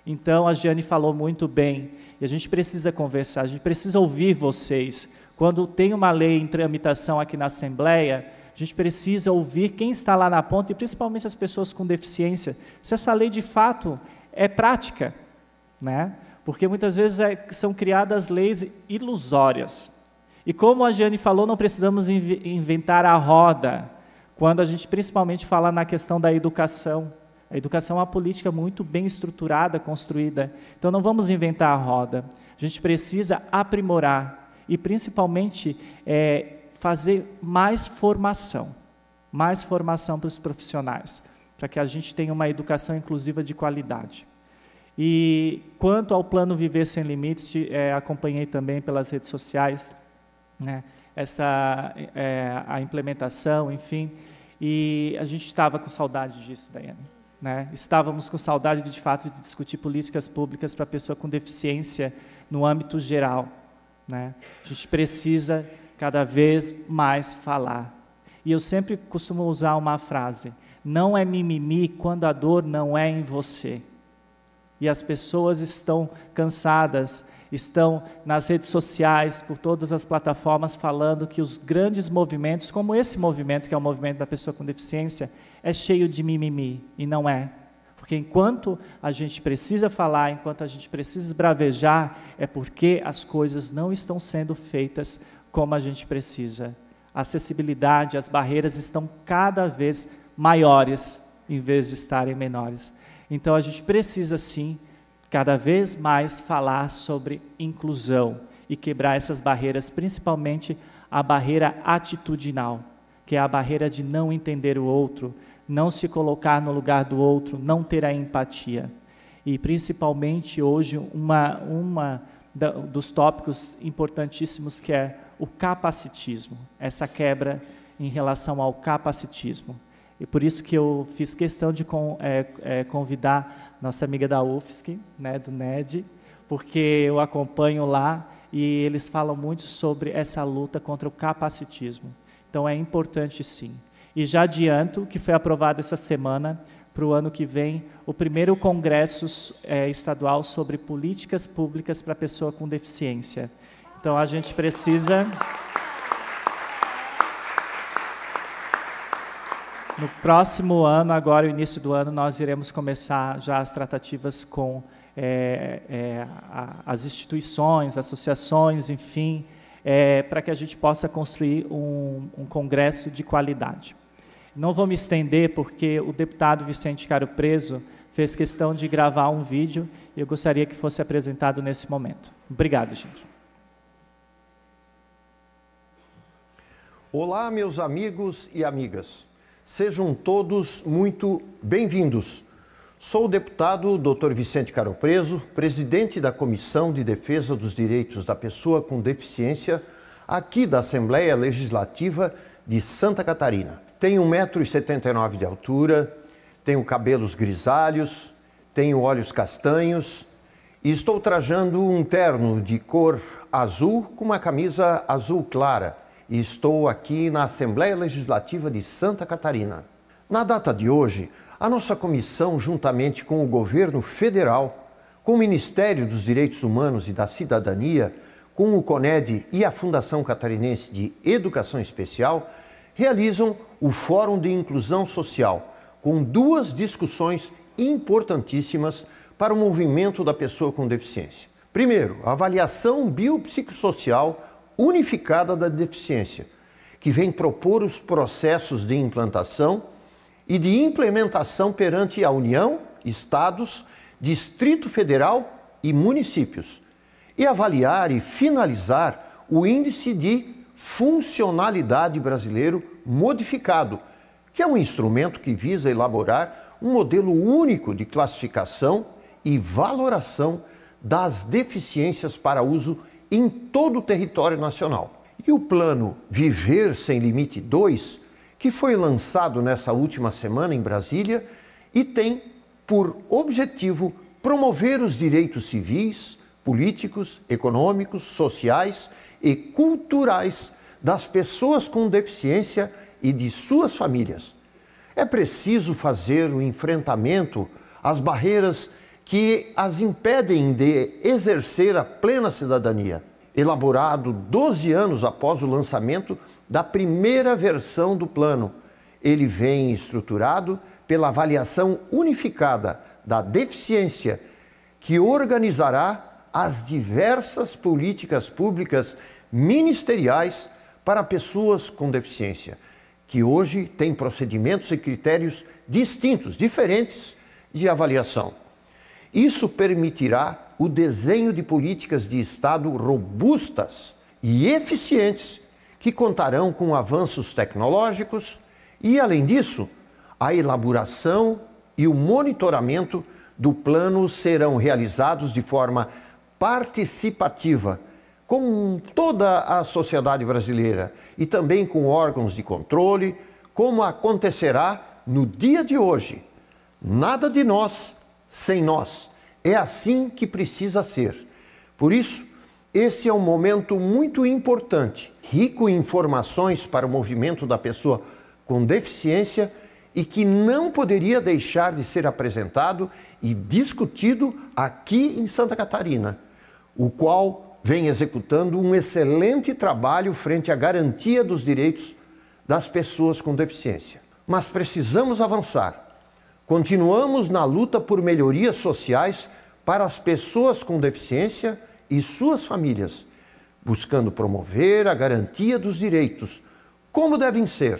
Speaker 10: Então, a Giane falou muito bem, e a gente precisa conversar, a gente precisa ouvir vocês. Quando tem uma lei em tramitação aqui na Assembleia, a gente precisa ouvir quem está lá na ponta, e principalmente as pessoas com deficiência, se essa lei de fato é prática, né? Porque muitas vezes são criadas leis ilusórias. E como a Giane falou, não precisamos inventar a roda, quando a gente principalmente fala na questão da educação. A educação é uma política muito bem estruturada, construída. Então, não vamos inventar a roda. A gente precisa aprimorar e, principalmente, fazer mais formação para os profissionais, para que a gente tenha uma educação inclusiva de qualidade. E, quanto ao Plano Viver Sem Limites, acompanhei também pelas redes sociais, né, a implementação, enfim, e a gente estava com saudade disso, Daiane. Né? Estávamos com saudade, de fato, de discutir políticas públicas para a pessoa com deficiência no âmbito geral. Né? A gente precisa cada vez mais falar. E eu sempre costumo usar uma frase: não é mimimi quando a dor não é em você. E as pessoas estão cansadas, estão nas redes sociais, por todas as plataformas, falando que os grandes movimentos, como esse movimento, que é o movimento da pessoa com deficiência, é cheio de mimimi, e não é. Porque enquanto a gente precisa falar, enquanto a gente precisa esbravejar, é porque as coisas não estão sendo feitas como a gente precisa. A acessibilidade, as barreiras estão cada vez maiores, em vez de estarem menores. Então, a gente precisa, sim, cada vez mais falar sobre inclusão e quebrar essas barreiras, principalmente a barreira atitudinal, que é a barreira de não entender o outro, não se colocar no lugar do outro, não ter a empatia. E, principalmente, hoje, dos tópicos importantíssimos, que é o capacitismo, essa quebra em relação ao capacitismo. E por isso que eu fiz questão de convidar nossa amiga da UFSC, né, do NED, porque eu acompanho lá e eles falam muito sobre essa luta contra o capacitismo. Então, é importante, sim. E já adianto que foi aprovado essa semana para o ano que vem, o primeiro congresso estadual sobre políticas públicas para a pessoa com deficiência. Então, a gente precisa... No próximo ano, agora, o início do ano, nós iremos começar já as tratativas com as instituições, associações, enfim, para que a gente possa construir um congresso de qualidade. Não vou me estender, porque o deputado Vicente Caro Preso fez questão de gravar um vídeo e eu gostaria que fosse apresentado nesse momento. Obrigado, gente.
Speaker 11: Olá, meus amigos e amigas. Sejam todos muito bem-vindos. Sou o deputado Dr. Vicente Caro Preso, presidente da Comissão de Defesa dos Direitos da Pessoa com Deficiência, aqui da Assembleia Legislativa de Santa Catarina. Tenho 1,79 m de altura, tenho cabelos grisalhos, tenho olhos castanhos e estou trajando um terno de cor azul com uma camisa azul clara. E estou aqui na Assembleia Legislativa de Santa Catarina. Na data de hoje, a nossa comissão, juntamente com o governo federal, com o Ministério dos Direitos Humanos e da Cidadania, com o CONED e a Fundação Catarinense de Educação Especial, realizam o Fórum de Inclusão Social, com duas discussões importantíssimas para o movimento da pessoa com deficiência. Primeiro, a avaliação biopsicossocial unificada da deficiência, que vem propor os processos de implantação e de implementação perante a União, Estados, Distrito Federal e municípios, e avaliar e finalizar o Índice de Funcionalidade Brasileiro Modificado, que é um instrumento que visa elaborar um modelo único de classificação e valoração das deficiências para uso em todo o território nacional. E o plano Viver Sem Limite 2, que foi lançado nessa última semana em Brasília e tem por objetivo promover os direitos civis, políticos, econômicos, sociais e culturais das pessoas com deficiência e de suas famílias. É preciso fazer o enfrentamento às barreiras que as impedem de exercer a plena cidadania. Elaborado 12 anos após o lançamento da primeira versão do plano, ele vem estruturado pela avaliação unificada da deficiência, que organizará as diversas políticas públicas ministeriais para pessoas com deficiência, que hoje têm procedimentos e critérios distintos, diferentes de avaliação. Isso permitirá o desenho de políticas de Estado robustas e eficientes, que contarão com avanços tecnológicos e, além disso, a elaboração e o monitoramento do plano serão realizados de forma participativa, com toda a sociedade brasileira e também com órgãos de controle, como acontecerá no dia de hoje. Nada de nós sem nós. É assim que precisa ser. Por isso, esse é um momento muito importante, rico em informações para o movimento da pessoa com deficiência e que não poderia deixar de ser apresentado e discutido aqui em Santa Catarina, o qual vem executando um excelente trabalho frente à garantia dos direitos das pessoas com deficiência. Mas precisamos avançar. Continuamos na luta por melhorias sociais para as pessoas com deficiência e suas famílias, buscando promover a garantia dos direitos, como devem ser,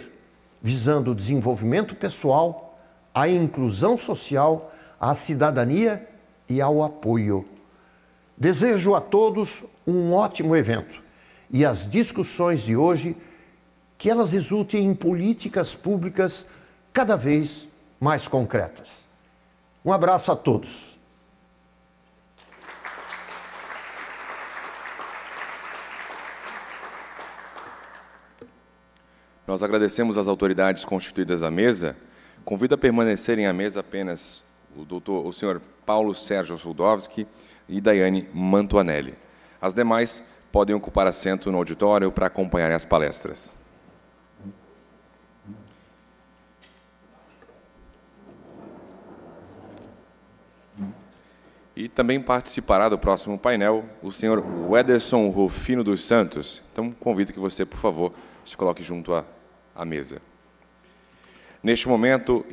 Speaker 11: visando o desenvolvimento pessoal, a inclusão social, a cidadania e ao apoio. Desejo a todos um ótimo evento e as discussões de hoje que elas resultem em políticas públicas cada vez mais concretas. Um abraço a todos.
Speaker 1: Nós agradecemos às autoridades constituídas à mesa. Convido a permanecerem à mesa apenas o senhor Paulo Sérgio Soldovski e Daiane Mantuanelli. As demais podem ocupar assento no auditório para acompanharem as palestras. E também participará do próximo painel o senhor Wederson Rufino dos Santos. Então, convido que você, por favor, se coloque junto à mesa. Neste momento,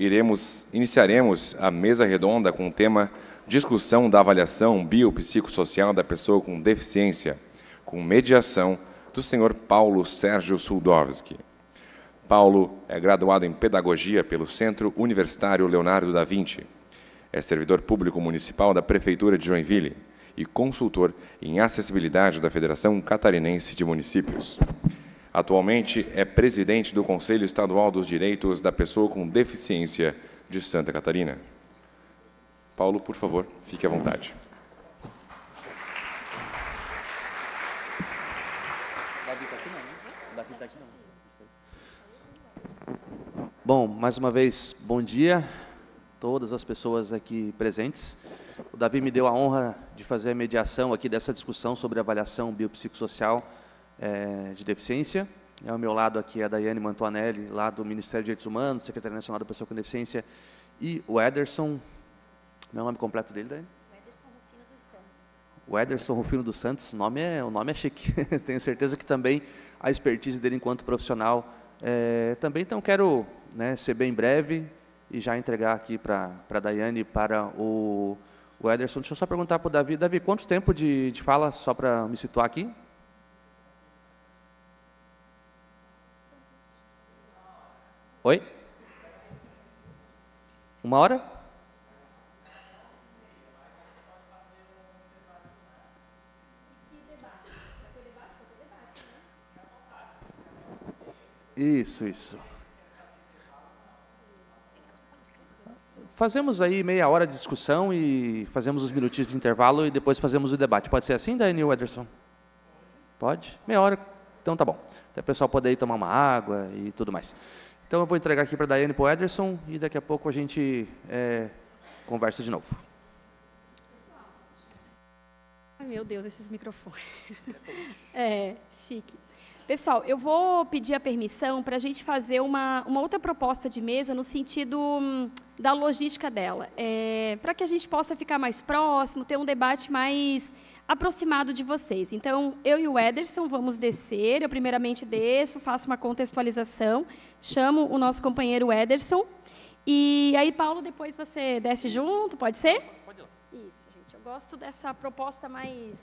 Speaker 1: iniciaremos a mesa redonda com o tema Discussão da avaliação biopsicossocial da pessoa com deficiência, com mediação do senhor Paulo Sérgio Suldowski. Paulo é graduado em Pedagogia pelo Centro Universitário Leonardo da Vinci. É servidor público municipal da Prefeitura de Joinville e consultor em acessibilidade da Federação Catarinense de Municípios. Atualmente é presidente do Conselho Estadual dos Direitos da Pessoa com Deficiência de Santa Catarina. Paulo, por favor, fique à vontade.
Speaker 8: Bom, mais uma vez, bom dia a todas as pessoas aqui presentes. O Davi me deu a honra de fazer a mediação aqui dessa discussão sobre avaliação biopsicossocial de deficiência. Ao meu lado aqui é a Daiane Mantuanelli, lá do Ministério de Direitos Humanos, Secretaria Nacional da Pessoa com Deficiência, e o Ederson, meu nome completo dele, Daiane? O Ederson Rufino dos Santos, o nome é chique. Tenho certeza que também a expertise dele enquanto profissional também. Então, quero ser bem breve e já entregar aqui para a Daiane e para o Ederson. Deixa eu só perguntar para o Davi. Davi, quanto tempo de fala, só para me situar aqui? Oi? 1 hora? Isso. Fazemos aí meia hora de discussão e fazemos os minutinhos de intervalo e depois fazemos o debate. Pode ser assim, Daiane e Ederson? Pode? Meia hora? Então tá bom. Até o pessoal poder ir tomar uma água e tudo mais. Então eu vou entregar aqui para a Daiane e para o Ederson e daqui a pouco a gente conversa de novo.
Speaker 9: Ai, meu Deus, esses microfones. Chique. Pessoal, eu vou pedir a permissão para a gente fazer uma outra proposta de mesa no sentido da logística dela, para que a gente possa ficar mais próximo, ter um debate mais aproximado de vocês. Então, eu e o Ederson vamos descer, eu primeiramente desço, faço uma contextualização, chamo o nosso companheiro Ederson, e aí, Paulo, depois você desce junto, pode ser?
Speaker 8: Pode ir lá.
Speaker 9: Isso, gente, eu gosto dessa proposta mais,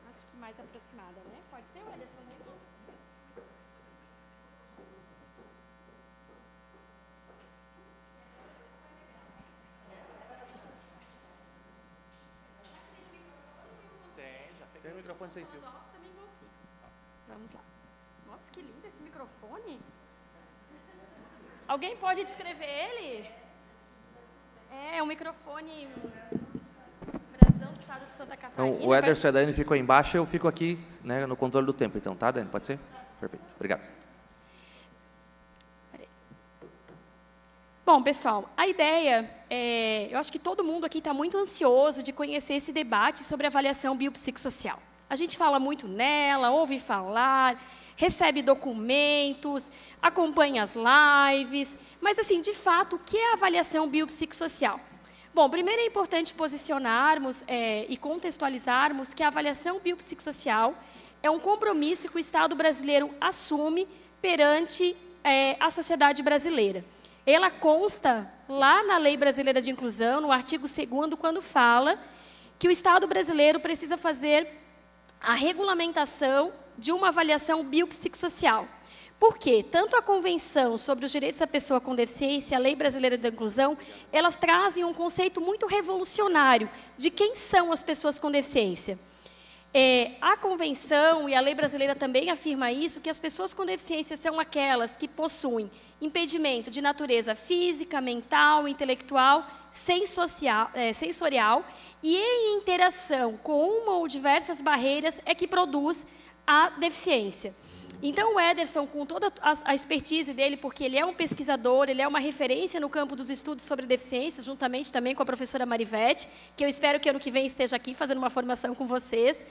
Speaker 9: acho que mais aproximada, né? Pode ser, Ederson?
Speaker 8: Tem um microfone sem fio.
Speaker 9: Vamos lá. Nossa, que lindo esse microfone. Alguém pode descrever ele? É um microfone brasão do estado de Santa Catarina.
Speaker 8: Então, o Ederson e a Daiane ficam embaixo, eu fico aqui no controle do tempo, então, tá, Daiane? Pode ser? Perfeito. Obrigado.
Speaker 9: Bom, pessoal, a ideia eu acho que todo mundo aqui está muito ansioso de conhecer esse debate sobre avaliação biopsicossocial. A gente fala muito nela, ouve falar, recebe documentos, acompanha as lives, mas, assim, de fato, o que é a avaliação biopsicossocial? Bom, primeiro é importante posicionarmos e contextualizarmos que a avaliação biopsicossocial é um compromisso que o Estado brasileiro assume perante a sociedade brasileira. Ela consta lá na Lei Brasileira de Inclusão, no artigo 2º, quando fala que o Estado brasileiro precisa fazer a regulamentação de uma avaliação biopsicossocial. Por quê? Tanto a Convenção sobre os Direitos da Pessoa com Deficiência e a Lei Brasileira de Inclusão, elas trazem um conceito muito revolucionário de quem são as pessoas com deficiência. A Convenção e a Lei Brasileira também afirma isso, que as pessoas com deficiência são aquelas que possuem impedimento de natureza física, mental, intelectual, sensorial e em interação com uma ou diversas barreiras é que produz a deficiência. Então, o Ederson, com toda a expertise dele, porque ele é um pesquisador, ele é uma referência no campo dos estudos sobre deficiências, juntamente também com a professora Marivete, que eu espero que ano que vem esteja aqui fazendo uma formação com vocês,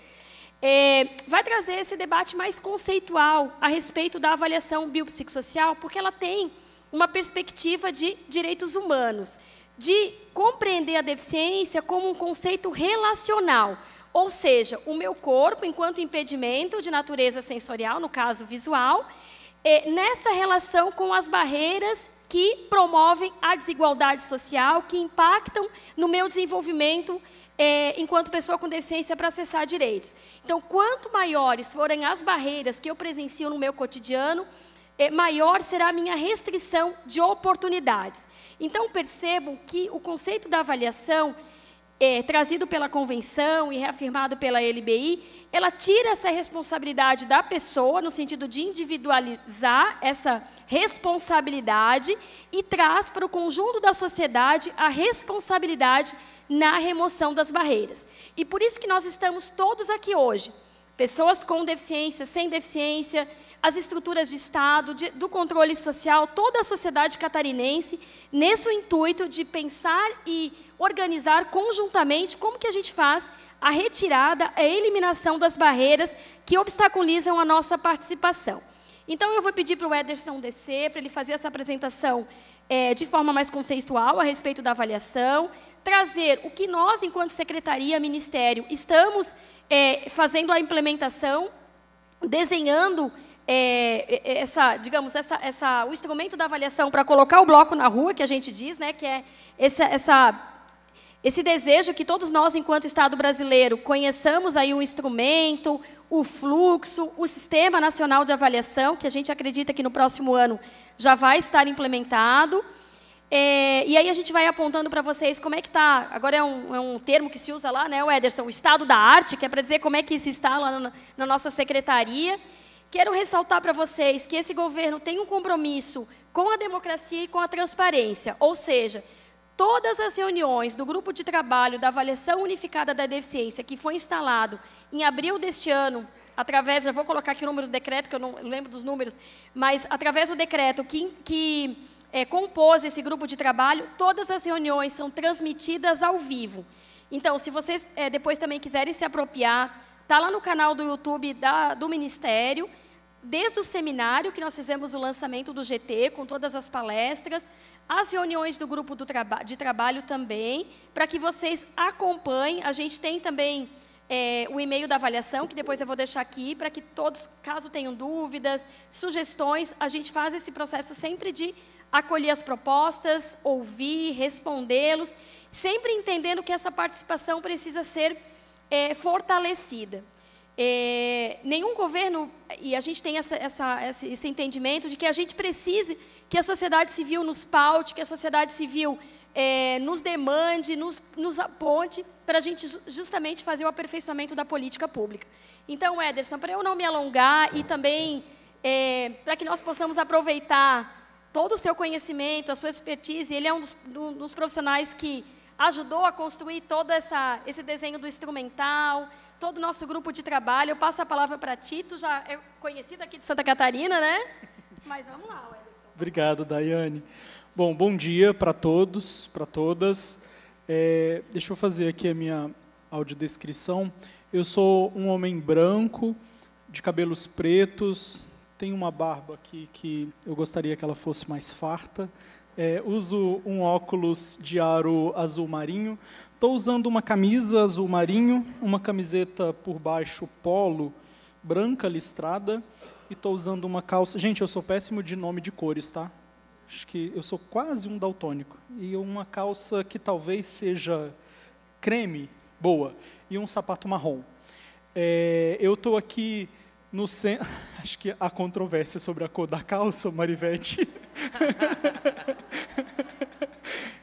Speaker 9: vai trazer esse debate mais conceitual a respeito da avaliação biopsicossocial, porque ela tem uma perspectiva de direitos humanos. de compreender a deficiência como um conceito relacional, ou seja, o meu corpo enquanto impedimento de natureza sensorial, no caso visual, nessa relação com as barreiras que promovem a desigualdade social, que impactam no meu desenvolvimento enquanto pessoa com deficiência para acessar direitos. Então, quanto maiores forem as barreiras que eu presencio no meu cotidiano, maior será a minha restrição de oportunidades. Então, percebam que o conceito da avaliação, trazido pela Convenção e reafirmado pela LBI, ela tira essa responsabilidade da pessoa, no sentido de individualizar essa responsabilidade e traz para o conjunto da sociedade a responsabilidade na remoção das barreiras. E por isso que nós estamos todos aqui hoje, pessoas com deficiência, sem deficiência, as estruturas de Estado, do controle social, toda a sociedade catarinense, nesse intuito de pensar e organizar conjuntamente como que a gente faz a retirada, a eliminação das barreiras que obstaculizam a nossa participação. Então, eu vou pedir para o Ederson descer, para ele fazer essa apresentação de forma mais conceitual a respeito da avaliação, trazer o que nós, enquanto Secretaria, Ministério, estamos fazendo a implementação, desenhando o instrumento da avaliação para colocar o bloco na rua, que a gente diz, né, que é esse desejo que todos nós, enquanto Estado brasileiro, conheçamos aí o instrumento, o fluxo, o Sistema Nacional de Avaliação, que a gente acredita que no próximo ano já vai estar implementado. E aí a gente vai apontando para vocês como é que está, agora é um termo que se usa lá, né, o Ederson, o estado da arte, que é para dizer como é que isso está lá na nossa secretaria. Quero ressaltar para vocês que esse governo tem um compromisso com a democracia e com a transparência, ou seja, todas as reuniões do Grupo de Trabalho da Avaliação Unificada da Deficiência, que foi instalado em abril deste ano, através, eu vou colocar aqui o número do decreto, que eu não lembro dos números, mas através do decreto que compôs esse grupo de trabalho, todas as reuniões são transmitidas ao vivo. Então, se vocês depois também quiserem se apropriar, está lá no canal do YouTube do Ministério, desde o seminário, que nós fizemos o lançamento do GT, com todas as palestras, as reuniões do grupo de trabalho também, para que vocês acompanhem. A gente tem também o e-mail da avaliação, que depois eu vou deixar aqui, para que todos, caso tenham dúvidas, sugestões, a gente faz esse processo sempre de acolher as propostas, ouvir, respondê-los, sempre entendendo que essa participação precisa ser fortalecida. Nenhum governo, e a gente tem esse entendimento de que a gente precise que a sociedade civil nos paute, que a sociedade civil nos demande, nos aponte, para a gente justamente fazer o aperfeiçoamento da política pública. Então, Ederson, para eu não me alongar e também para que nós possamos aproveitar todo o seu conhecimento, a sua expertise, ele é um dos profissionais que ajudou a construir todo esse desenho do instrumental, todo o nosso grupo de trabalho. Eu passo a palavra para Tito, já é conhecido aqui de Santa Catarina, né? Mas vamos lá, Ederson.
Speaker 12: Obrigado, Daiane. Bom dia para todos, para todas. Deixa eu fazer aqui a minha audiodescrição. Eu sou um homem branco, de cabelos pretos, tenho uma barba aqui que eu gostaria que ela fosse mais farta. Uso um óculos de aro azul marinho. Estou usando uma camisa azul marinho, uma camiseta por baixo polo, branca listrada, e estou usando uma calça... Gente, eu sou péssimo de nome de cores, tá? Acho que eu sou quase um daltônico. E uma calça que talvez seja creme, boa, e um sapato marrom. Eu estou aqui no centro... Acho que há controvérsia sobre a cor da calça, Marivete.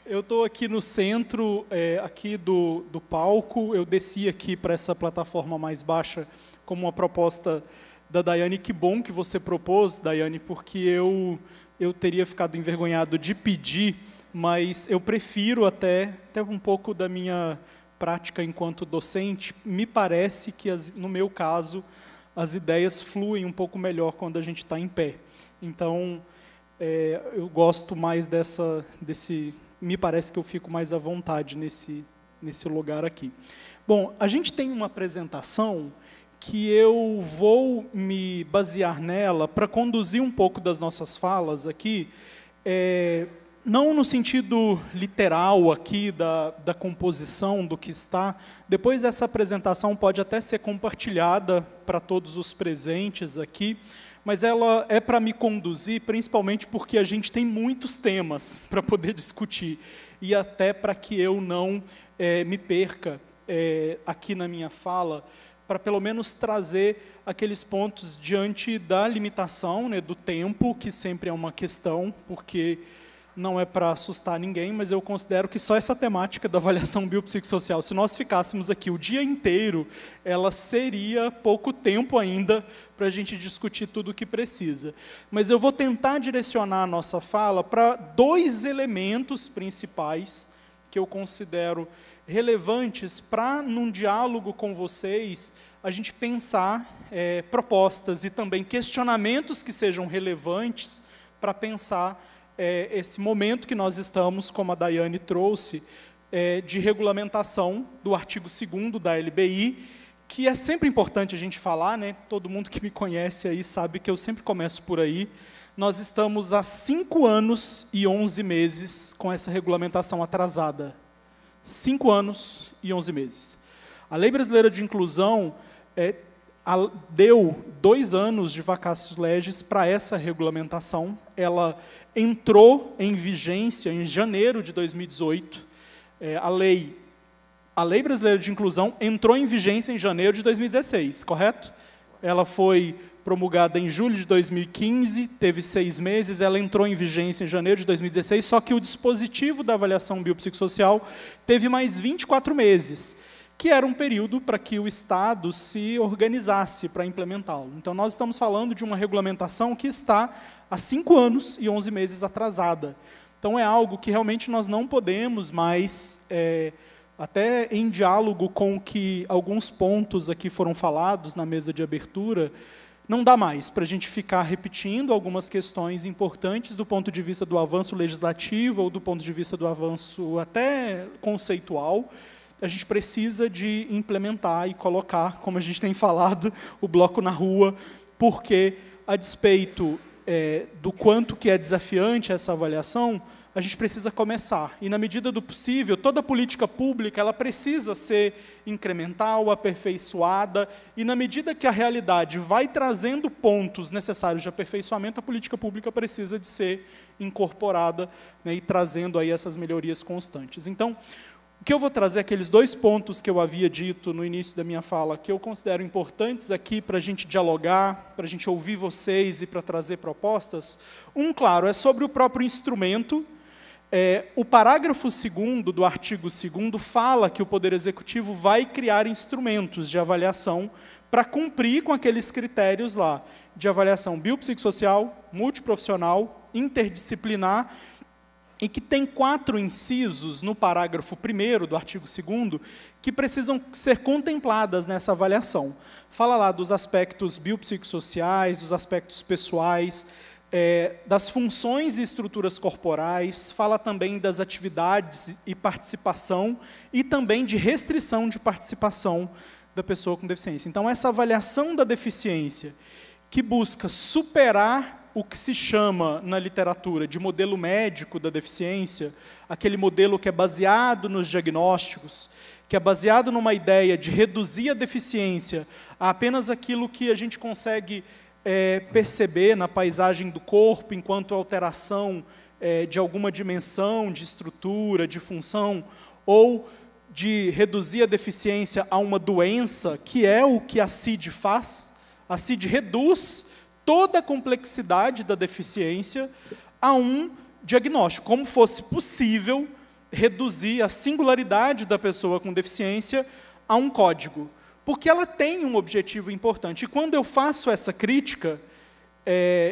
Speaker 12: Eu estou aqui no centro aqui do palco. Eu desci aqui para essa plataforma mais baixa como uma proposta da Daiane. Que bom que você propôs, Daiane, porque eu teria ficado envergonhado de pedir, mas eu prefiro até um pouco da minha prática enquanto docente. Me parece que, no meu caso, as ideias fluem um pouco melhor quando a gente está em pé. Então, eu gosto mais desse... Me parece que eu fico mais à vontade nesse lugar aqui. Bom, a gente tem uma apresentação que eu vou me basear nela para conduzir um pouco das nossas falas aqui, não no sentido literal aqui da composição do que está. Depois essa apresentação pode até ser compartilhada para todos os presentes aqui, mas ela é para me conduzir, principalmente porque a gente tem muitos temas para poder discutir, e até para que eu não me perca aqui na minha fala, para pelo menos trazer aqueles pontos diante da limitação, né, do tempo, que sempre é uma questão, porque não é para assustar ninguém, mas eu considero que só essa temática da avaliação biopsicossocial, se nós ficássemos aqui o dia inteiro, ela seria pouco tempo ainda para a gente discutir tudo o que precisa. Mas eu vou tentar direcionar a nossa fala para 2 elementos principais que eu considero relevantes para, num diálogo com vocês, a gente pensar propostas e também questionamentos que sejam relevantes para pensar esse momento que nós estamos, como a Daiane trouxe, de regulamentação do artigo 2º da LBI, que é sempre importante a gente falar, né? Todo mundo que me conhece aí sabe que eu sempre começo por aí. Nós estamos há 5 anos e 11 meses com essa regulamentação atrasada. 5 anos e 11 meses. A Lei Brasileira de Inclusão deu 2 anos de vacatio legis para essa regulamentação. Ela entrou em vigência em janeiro de 2018. A Lei Brasileira de Inclusão entrou em vigência em janeiro de 2016, correto? Ela foi promulgada em julho de 2015, teve 6 meses, ela entrou em vigência em janeiro de 2016, só que o dispositivo da avaliação biopsicossocial teve mais 24 meses, que era um período para que o Estado se organizasse para implementá-lo. Então, nós estamos falando de uma regulamentação que está há 5 anos e 11 meses atrasada. Então, é algo que realmente nós não podemos mais, até em diálogo com que alguns pontos aqui foram falados na mesa de abertura, não dá mais para a gente ficar repetindo algumas questões importantes do ponto de vista do avanço legislativo ou do ponto de vista do avanço até conceitual. A gente precisa de implementar e colocar, como a gente tem falado, o bloco na rua, porque, a despeito do quanto que é desafiante essa avaliação, a gente precisa começar. E, na medida do possível, toda política pública ela precisa ser incremental, aperfeiçoada, e, na medida que a realidade vai trazendo pontos necessários de aperfeiçoamento, a política pública precisa de ser incorporada, né, e trazendo aí essas melhorias constantes. Então, o que eu vou trazer é aqueles 2 pontos que eu havia dito no início da minha fala, que eu considero importantes aqui para a gente dialogar, para a gente ouvir vocês e para trazer propostas. Claro, é sobre o próprio instrumento. O parágrafo 2º do artigo 2º fala que o Poder Executivo vai criar instrumentos de avaliação para cumprir com aqueles critérios lá, de avaliação biopsicossocial, multiprofissional, interdisciplinar, e que tem 4 incisos no parágrafo 1º do artigo 2º que precisam ser contempladas nessa avaliação. Fala lá dos aspectos biopsicossociais, dos aspectos pessoais, das funções e estruturas corporais, fala também das atividades e participação, e também de restrição de participação da pessoa com deficiência. Então, essa avaliação da deficiência, que busca superar o que se chama, na literatura, de modelo médico da deficiência, aquele modelo que é baseado nos diagnósticos, que é baseado numa ideia de reduzir a deficiência a apenas aquilo que a gente consegue perceber na paisagem do corpo, enquanto alteração de alguma dimensão, de estrutura, de função, ou de reduzir a deficiência a uma doença, que é o que a CID faz. A CID reduz toda a complexidade da deficiência a um diagnóstico, como fosse possível reduzir a singularidade da pessoa com deficiência a um código, porque ela tem um objetivo importante. E quando eu faço essa crítica,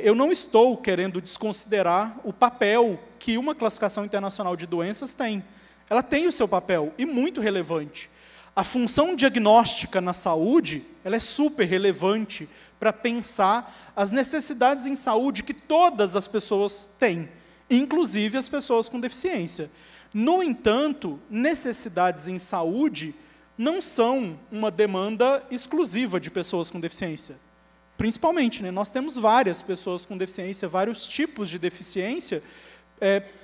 Speaker 12: eu não estou querendo desconsiderar o papel que uma classificação internacional de doenças tem. Ela tem o seu papel, e muito relevante. A função diagnóstica na saúde, ela é super relevante para pensar as necessidades em saúde que todas as pessoas têm, inclusive as pessoas com deficiência. No entanto, necessidades em saúde não são uma demanda exclusiva de pessoas com deficiência. Principalmente, né, nós temos várias pessoas com deficiência, vários tipos de deficiência,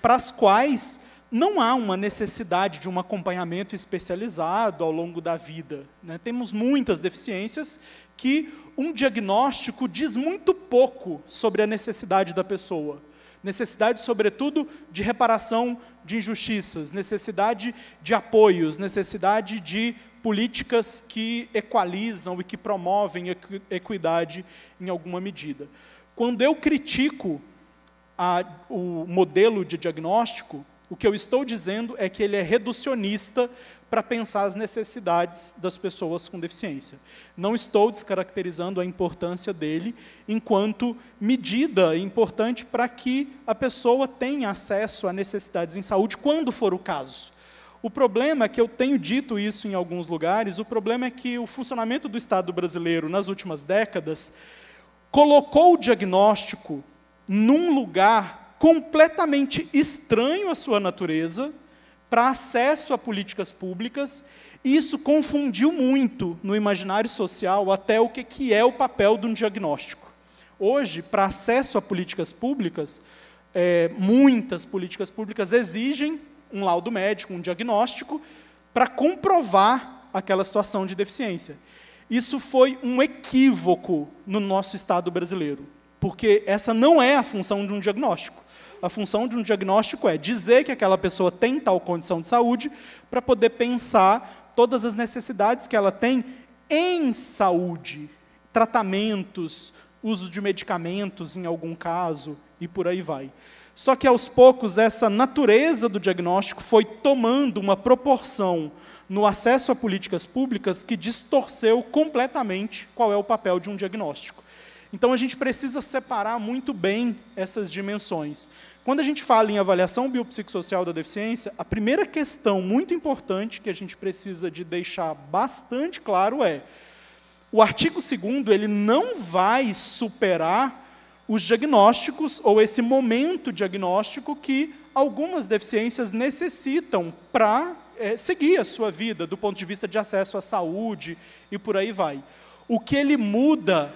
Speaker 12: para as quais não há uma necessidade de um acompanhamento especializado ao longo da vida, né? Temos muitas deficiências que um diagnóstico diz muito pouco sobre a necessidade da pessoa. Necessidade, sobretudo, de reparação de injustiças, necessidade de apoios, necessidade de políticas que equalizam e que promovem equidade em alguma medida. Quando eu critico o modelo de diagnóstico, o que eu estou dizendo é que ele é reducionista para pensar as necessidades das pessoas com deficiência. Não estou descaracterizando a importância dele enquanto medida importante para que a pessoa tenha acesso a necessidades em saúde, quando for o caso. O problema é que eu tenho dito isso em alguns lugares, o problema é que o funcionamento do Estado brasileiro nas últimas décadas colocou o diagnóstico num lugar completamente estranho à sua natureza, para acesso a políticas públicas, e isso confundiu muito no imaginário social até o que é o papel de um diagnóstico. Hoje, para acesso a políticas públicas, muitas políticas públicas exigem um laudo médico, um diagnóstico, para comprovar aquela situação de deficiência. Isso foi um equívoco no nosso Estado brasileiro, porque essa não é a função de um diagnóstico. A função de um diagnóstico é dizer que aquela pessoa tem tal condição de saúde para poder pensar todas as necessidades que ela tem em saúde, tratamentos, uso de medicamentos em algum caso, e por aí vai. Só que, aos poucos, essa natureza do diagnóstico foi tomando uma proporção no acesso a políticas públicas que distorceu completamente qual é o papel de um diagnóstico. Então, a gente precisa separar muito bem essas dimensões. Quando a gente fala em avaliação biopsicossocial da deficiência, a primeira questão muito importante que a gente precisa de deixar bastante claro é: o artigo 2º, ele não vai superar os diagnósticos, ou esse momento diagnóstico que algumas deficiências necessitam para seguir a sua vida, do ponto de vista de acesso à saúde, e por aí vai. O que ele muda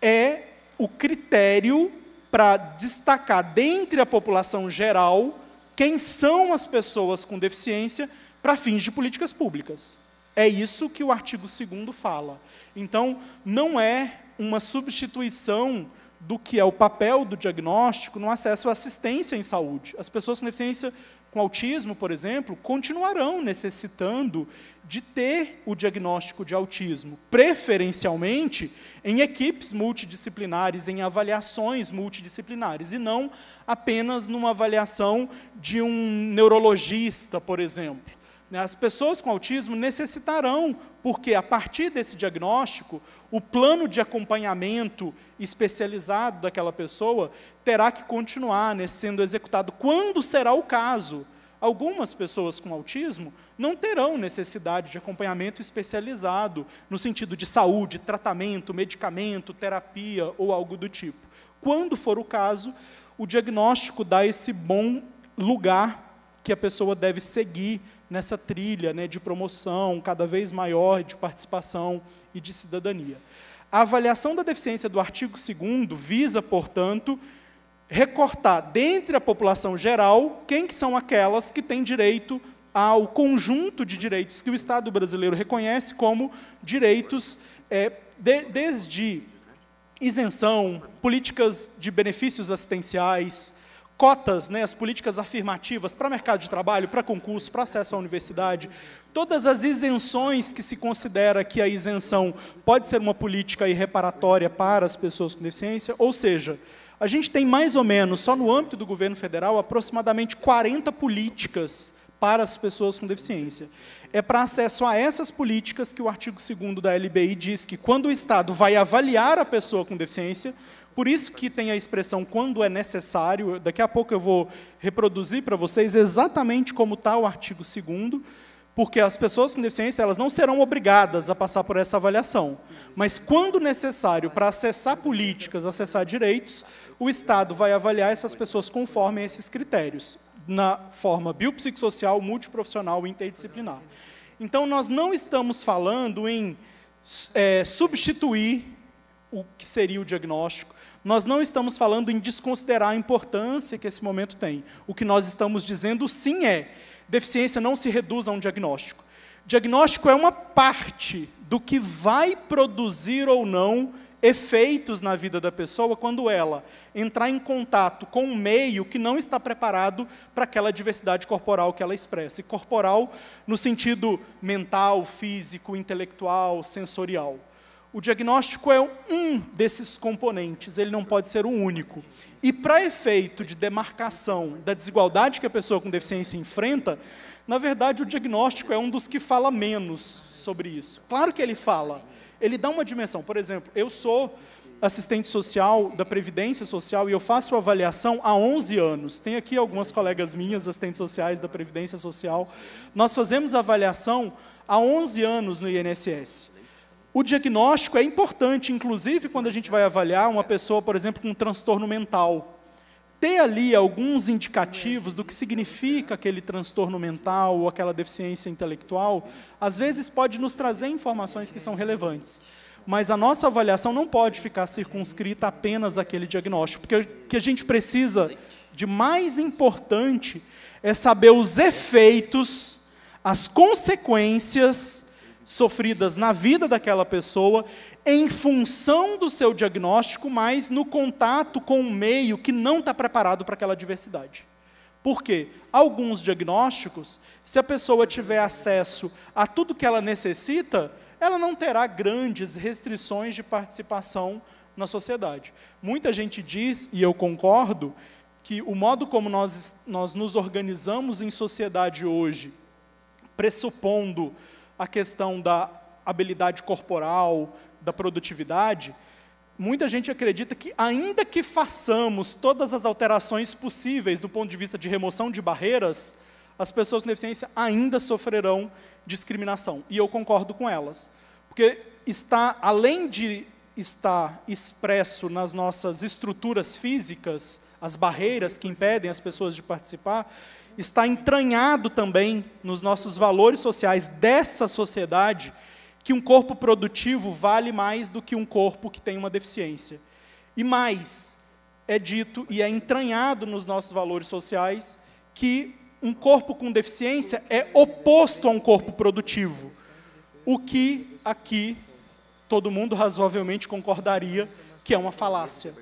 Speaker 12: é o critério para destacar, dentre a população geral, quem são as pessoas com deficiência para fins de políticas públicas. É isso que o artigo 2º fala. Então, não é uma substituição do que é o papel do diagnóstico no acesso à assistência em saúde. As pessoas com deficiência com autismo, por exemplo, continuarão necessitando de ter o diagnóstico de autismo, preferencialmente em equipes multidisciplinares, em avaliações multidisciplinares, e não apenas numa avaliação de um neurologista, por exemplo. As pessoas com autismo necessitarão, porque a partir desse diagnóstico, o plano de acompanhamento especializado daquela pessoa terá que continuar, né, sendo executado quando será o caso. Algumas pessoas com autismo não terão necessidade de acompanhamento especializado, no sentido de saúde, tratamento, medicamento, terapia ou algo do tipo. Quando for o caso, o diagnóstico dá esse bom lugar que a pessoa deve seguir nessa trilha, né, de promoção cada vez maior de participação e de cidadania. A avaliação da deficiência do artigo 2º visa, portanto, recortar, dentre a população geral, quem que são aquelas que têm direito ao conjunto de direitos que o Estado brasileiro reconhece como direitos, desde isenção, políticas de benefícios assistenciais, cotas, né, as políticas afirmativas para mercado de trabalho, para concurso, para acesso à universidade, todas as isenções que se considera que a isenção pode ser uma política reparatória para as pessoas com deficiência, ou seja, a gente tem mais ou menos, só no âmbito do governo federal, aproximadamente 40 políticas para as pessoas com deficiência. É para acesso a essas políticas que o artigo 2º da LBI diz que, quando o Estado vai avaliar a pessoa com deficiência, por isso que tem a expressão quando é necessário, daqui a pouco eu vou reproduzir para vocês exatamente como está o artigo 2º, porque as pessoas com deficiência elas não serão obrigadas a passar por essa avaliação. Mas, quando necessário, para acessar políticas, acessar direitos, o Estado vai avaliar essas pessoas conforme esses critérios, na forma biopsicossocial, multiprofissional e interdisciplinar. Então, nós não estamos falando em substituir o que seria o diagnóstico. Nós não estamos falando em desconsiderar a importância que esse momento tem. O que nós estamos dizendo, sim, é: deficiência não se reduz a um diagnóstico. Diagnóstico é uma parte do que vai produzir ou não efeitos na vida da pessoa quando ela entrar em contato com um meio que não está preparado para aquela diversidade corporal que ela expressa. E corporal no sentido mental, físico, intelectual, sensorial. O diagnóstico é um desses componentes, ele não pode ser o único. E para efeito de demarcação da desigualdade que a pessoa com deficiência enfrenta, na verdade, o diagnóstico é um dos que fala menos sobre isso. Claro que ele fala, ele dá uma dimensão. Por exemplo, eu sou assistente social da Previdência Social e eu faço avaliação há 11 anos. Tem aqui algumas colegas minhas, assistentes sociais da Previdência Social. Nós fazemos avaliação há 11 anos no INSS. O diagnóstico é importante, inclusive, quando a gente vai avaliar uma pessoa, por exemplo, com um transtorno mental. Ter ali alguns indicativos do que significa aquele transtorno mental ou aquela deficiência intelectual, às vezes pode nos trazer informações que são relevantes. Mas a nossa avaliação não pode ficar circunscrita apenas àquele diagnóstico, porque o que a gente precisa de mais importante é saber os efeitos, as consequências sofridas na vida daquela pessoa em função do seu diagnóstico, mas no contato com um meio que não está preparado para aquela diversidade. Por quê? Alguns diagnósticos, se a pessoa tiver acesso a tudo que ela necessita, ela não terá grandes restrições de participação na sociedade. Muita gente diz, e eu concordo, que o modo como nós nos organizamos em sociedade hoje, pressupondo a questão da habilidade corporal, da produtividade, muita gente acredita que, ainda que façamos todas as alterações possíveis do ponto de vista de remoção de barreiras, as pessoas com deficiência ainda sofrerão discriminação. E eu concordo com elas. Porque além de estar expresso nas nossas estruturas físicas, as barreiras que impedem as pessoas de participar, está entranhado também nos nossos valores sociais dessa sociedade que um corpo produtivo vale mais do que um corpo que tem uma deficiência. E mais, é dito e é entranhado nos nossos valores sociais que um corpo com deficiência é oposto a um corpo produtivo, o que aqui todo mundo razoavelmente concordaria que é uma falácia.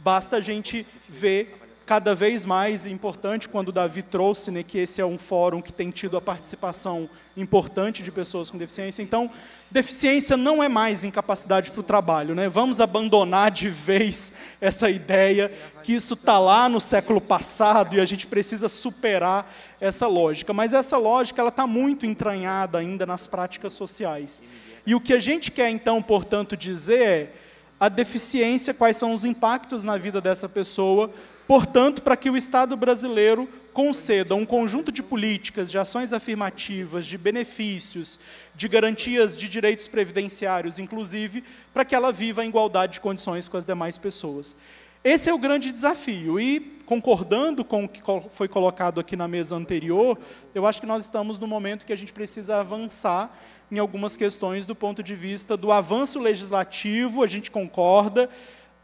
Speaker 12: Basta a gente ver cada vez mais importante, quando o Davi trouxe, né, que esse é um fórum que tem tido a participação importante de pessoas com deficiência. Então, deficiência não é mais incapacidade para o trabalho, né? Vamos abandonar de vez essa ideia que isso está lá no século passado e a gente precisa superar essa lógica. Mas essa lógica está muito entranhada ainda nas práticas sociais. E o que a gente quer, então, portanto, dizer é a deficiência, quais são os impactos na vida dessa pessoa, portanto, para que o Estado brasileiro conceda um conjunto de políticas, de ações afirmativas, de benefícios, de garantias de direitos previdenciários, inclusive, para que ela viva em igualdade de condições com as demais pessoas. Esse é o grande desafio. E, concordando com o que foi colocado aqui na mesa anterior, eu acho que nós estamos no momento que a gente precisa avançar em algumas questões do ponto de vista do avanço legislativo, a gente concorda,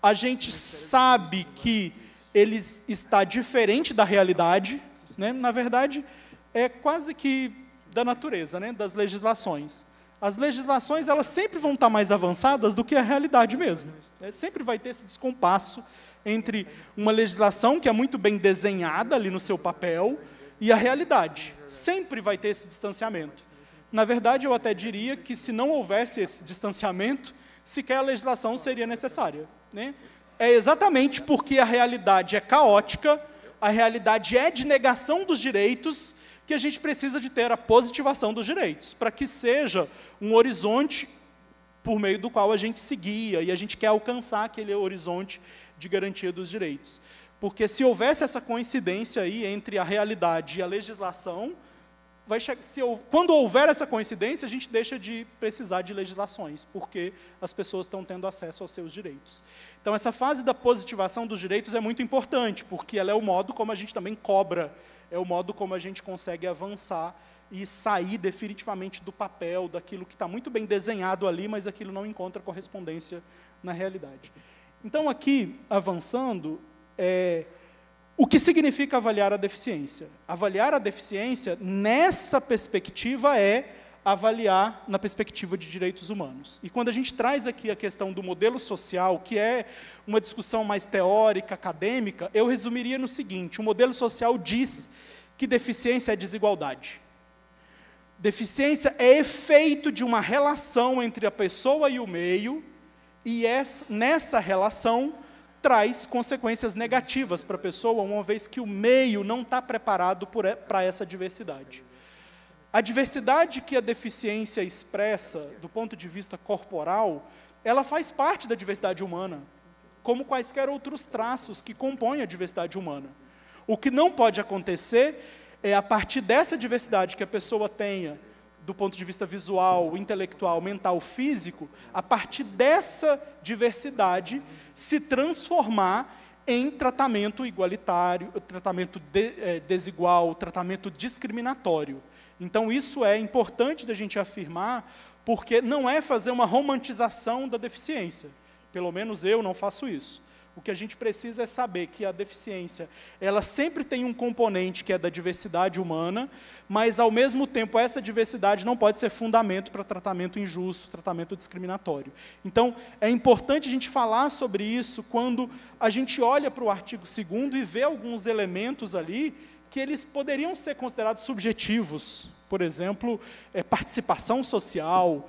Speaker 12: a gente sabe que ele está diferente da realidade, né? Na verdade, é quase que da natureza, né? Das legislações. As legislações, elas sempre vão estar mais avançadas do que a realidade mesmo, né? Sempre vai ter esse descompasso entre uma legislação que é muito bem desenhada ali no seu papel e a realidade. Sempre vai ter esse distanciamento. Na verdade, eu até diria que, se não houvesse esse distanciamento, sequer a legislação seria necessária, né? É exatamente porque a realidade é caótica, a realidade é de negação dos direitos, que a gente precisa de ter a positivação dos direitos, para que seja um horizonte por meio do qual a gente se guia, e a gente quer alcançar aquele horizonte de garantia dos direitos. Porque se houvesse essa coincidência aí entre a realidade e a legislação, quando houver essa coincidência, a gente deixa de precisar de legislações, porque as pessoas estão tendo acesso aos seus direitos. Então, essa fase da positivação dos direitos é muito importante, porque ela é o modo como a gente também cobra, é o modo como a gente consegue avançar e sair definitivamente do papel, daquilo que está muito bem desenhado ali, mas aquilo não encontra correspondência na realidade. Então, aqui, avançando, o que significa avaliar a deficiência? Avaliar a deficiência, nessa perspectiva, é avaliar na perspectiva de direitos humanos. E quando a gente traz aqui a questão do modelo social, que é uma discussão mais teórica, acadêmica, eu resumiria no seguinte: o modelo social diz que deficiência é desigualdade. Deficiência é efeito de uma relação entre a pessoa e o meio, e nessa relação traz consequências negativas para a pessoa, uma vez que o meio não está preparado para essa diversidade. A diversidade que a deficiência expressa, do ponto de vista corporal, ela faz parte da diversidade humana, como quaisquer outros traços que compõem a diversidade humana. O que não pode acontecer é, a partir dessa diversidade que a pessoa tenha, do ponto de vista visual, intelectual, mental, físico, a partir dessa diversidade se transformar em tratamento igualitário, tratamento desigual, tratamento discriminatório. Então, isso é importante da gente afirmar, porque não é fazer uma romantização da deficiência. Pelo menos eu não faço isso. O que a gente precisa é saber que a deficiência, ela sempre tem um componente que é da diversidade humana, mas, ao mesmo tempo, essa diversidade não pode ser fundamento para tratamento injusto, tratamento discriminatório. Então, é importante a gente falar sobre isso quando a gente olha para o artigo 2º e vê alguns elementos ali que eles poderiam ser considerados subjetivos. Por exemplo, participação social,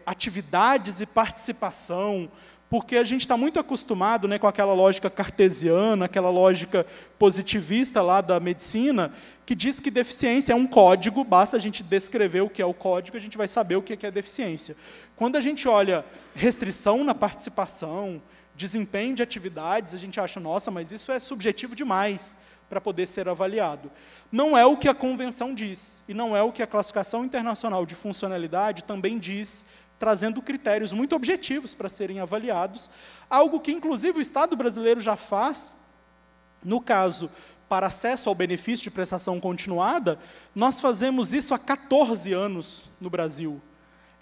Speaker 12: atividades e participação, porque a gente está muito acostumado, né, com aquela lógica cartesiana, aquela lógica positivista lá da medicina, que diz que deficiência é um código, basta a gente descrever o que é o código, a gente vai saber o que é deficiência. Quando a gente olha restrição na participação, desempenho de atividades, a gente acha, nossa, mas isso é subjetivo demais para poder ser avaliado. Não é o que a Convenção diz, e não é o que a Classificação Internacional de Funcionalidade também diz, trazendo critérios muito objetivos para serem avaliados, algo que, inclusive, o Estado brasileiro já faz. No caso, para acesso ao benefício de prestação continuada, nós fazemos isso há 14 anos no Brasil.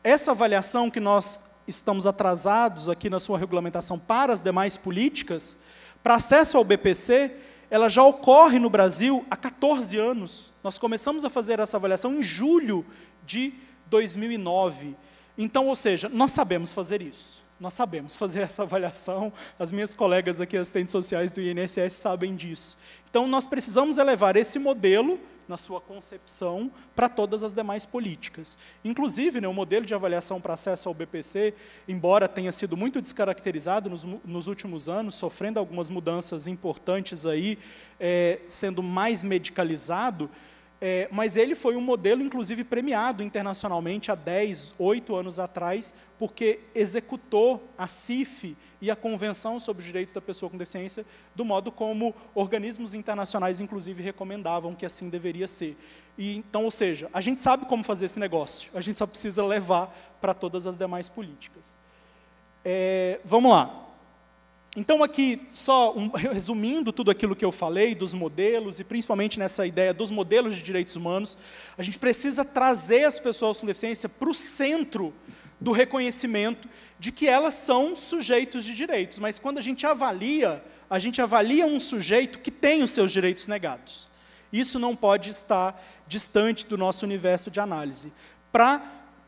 Speaker 12: Essa avaliação que nós estamos atrasados aqui na sua regulamentação para as demais políticas, para acesso ao BPC, ela já ocorre no Brasil há 14 anos. Nós começamos a fazer essa avaliação em julho de 2009. Então, ou seja, nós sabemos fazer isso. Nós sabemos fazer essa avaliação. As minhas colegas aqui, assistentes sociais do INSS, sabem disso. Então, nós precisamos elevar esse modelo, na sua concepção, para todas as demais políticas. Inclusive, né, o modelo de avaliação para acesso ao BPC, embora tenha sido muito descaracterizado nos últimos anos, sofrendo algumas mudanças importantes aí, sendo mais medicalizado, mas ele foi um modelo, inclusive, premiado internacionalmente há 8 anos atrás, porque executou a CIF e a Convenção sobre os Direitos da Pessoa com Deficiência do modo como organismos internacionais, inclusive, recomendavam que assim deveria ser. E, então, ou seja, a gente sabe como fazer esse negócio, a gente só precisa levar para todas as demais políticas. Vamos lá. Então, aqui, só resumindo tudo aquilo que eu falei, dos modelos, e principalmente nessa ideia dos modelos de direitos humanos, a gente precisa trazer as pessoas com deficiência para o centro do reconhecimento de que elas são sujeitos de direitos. Mas quando a gente avalia um sujeito que tem os seus direitos negados. Isso não pode estar distante do nosso universo de análise. Para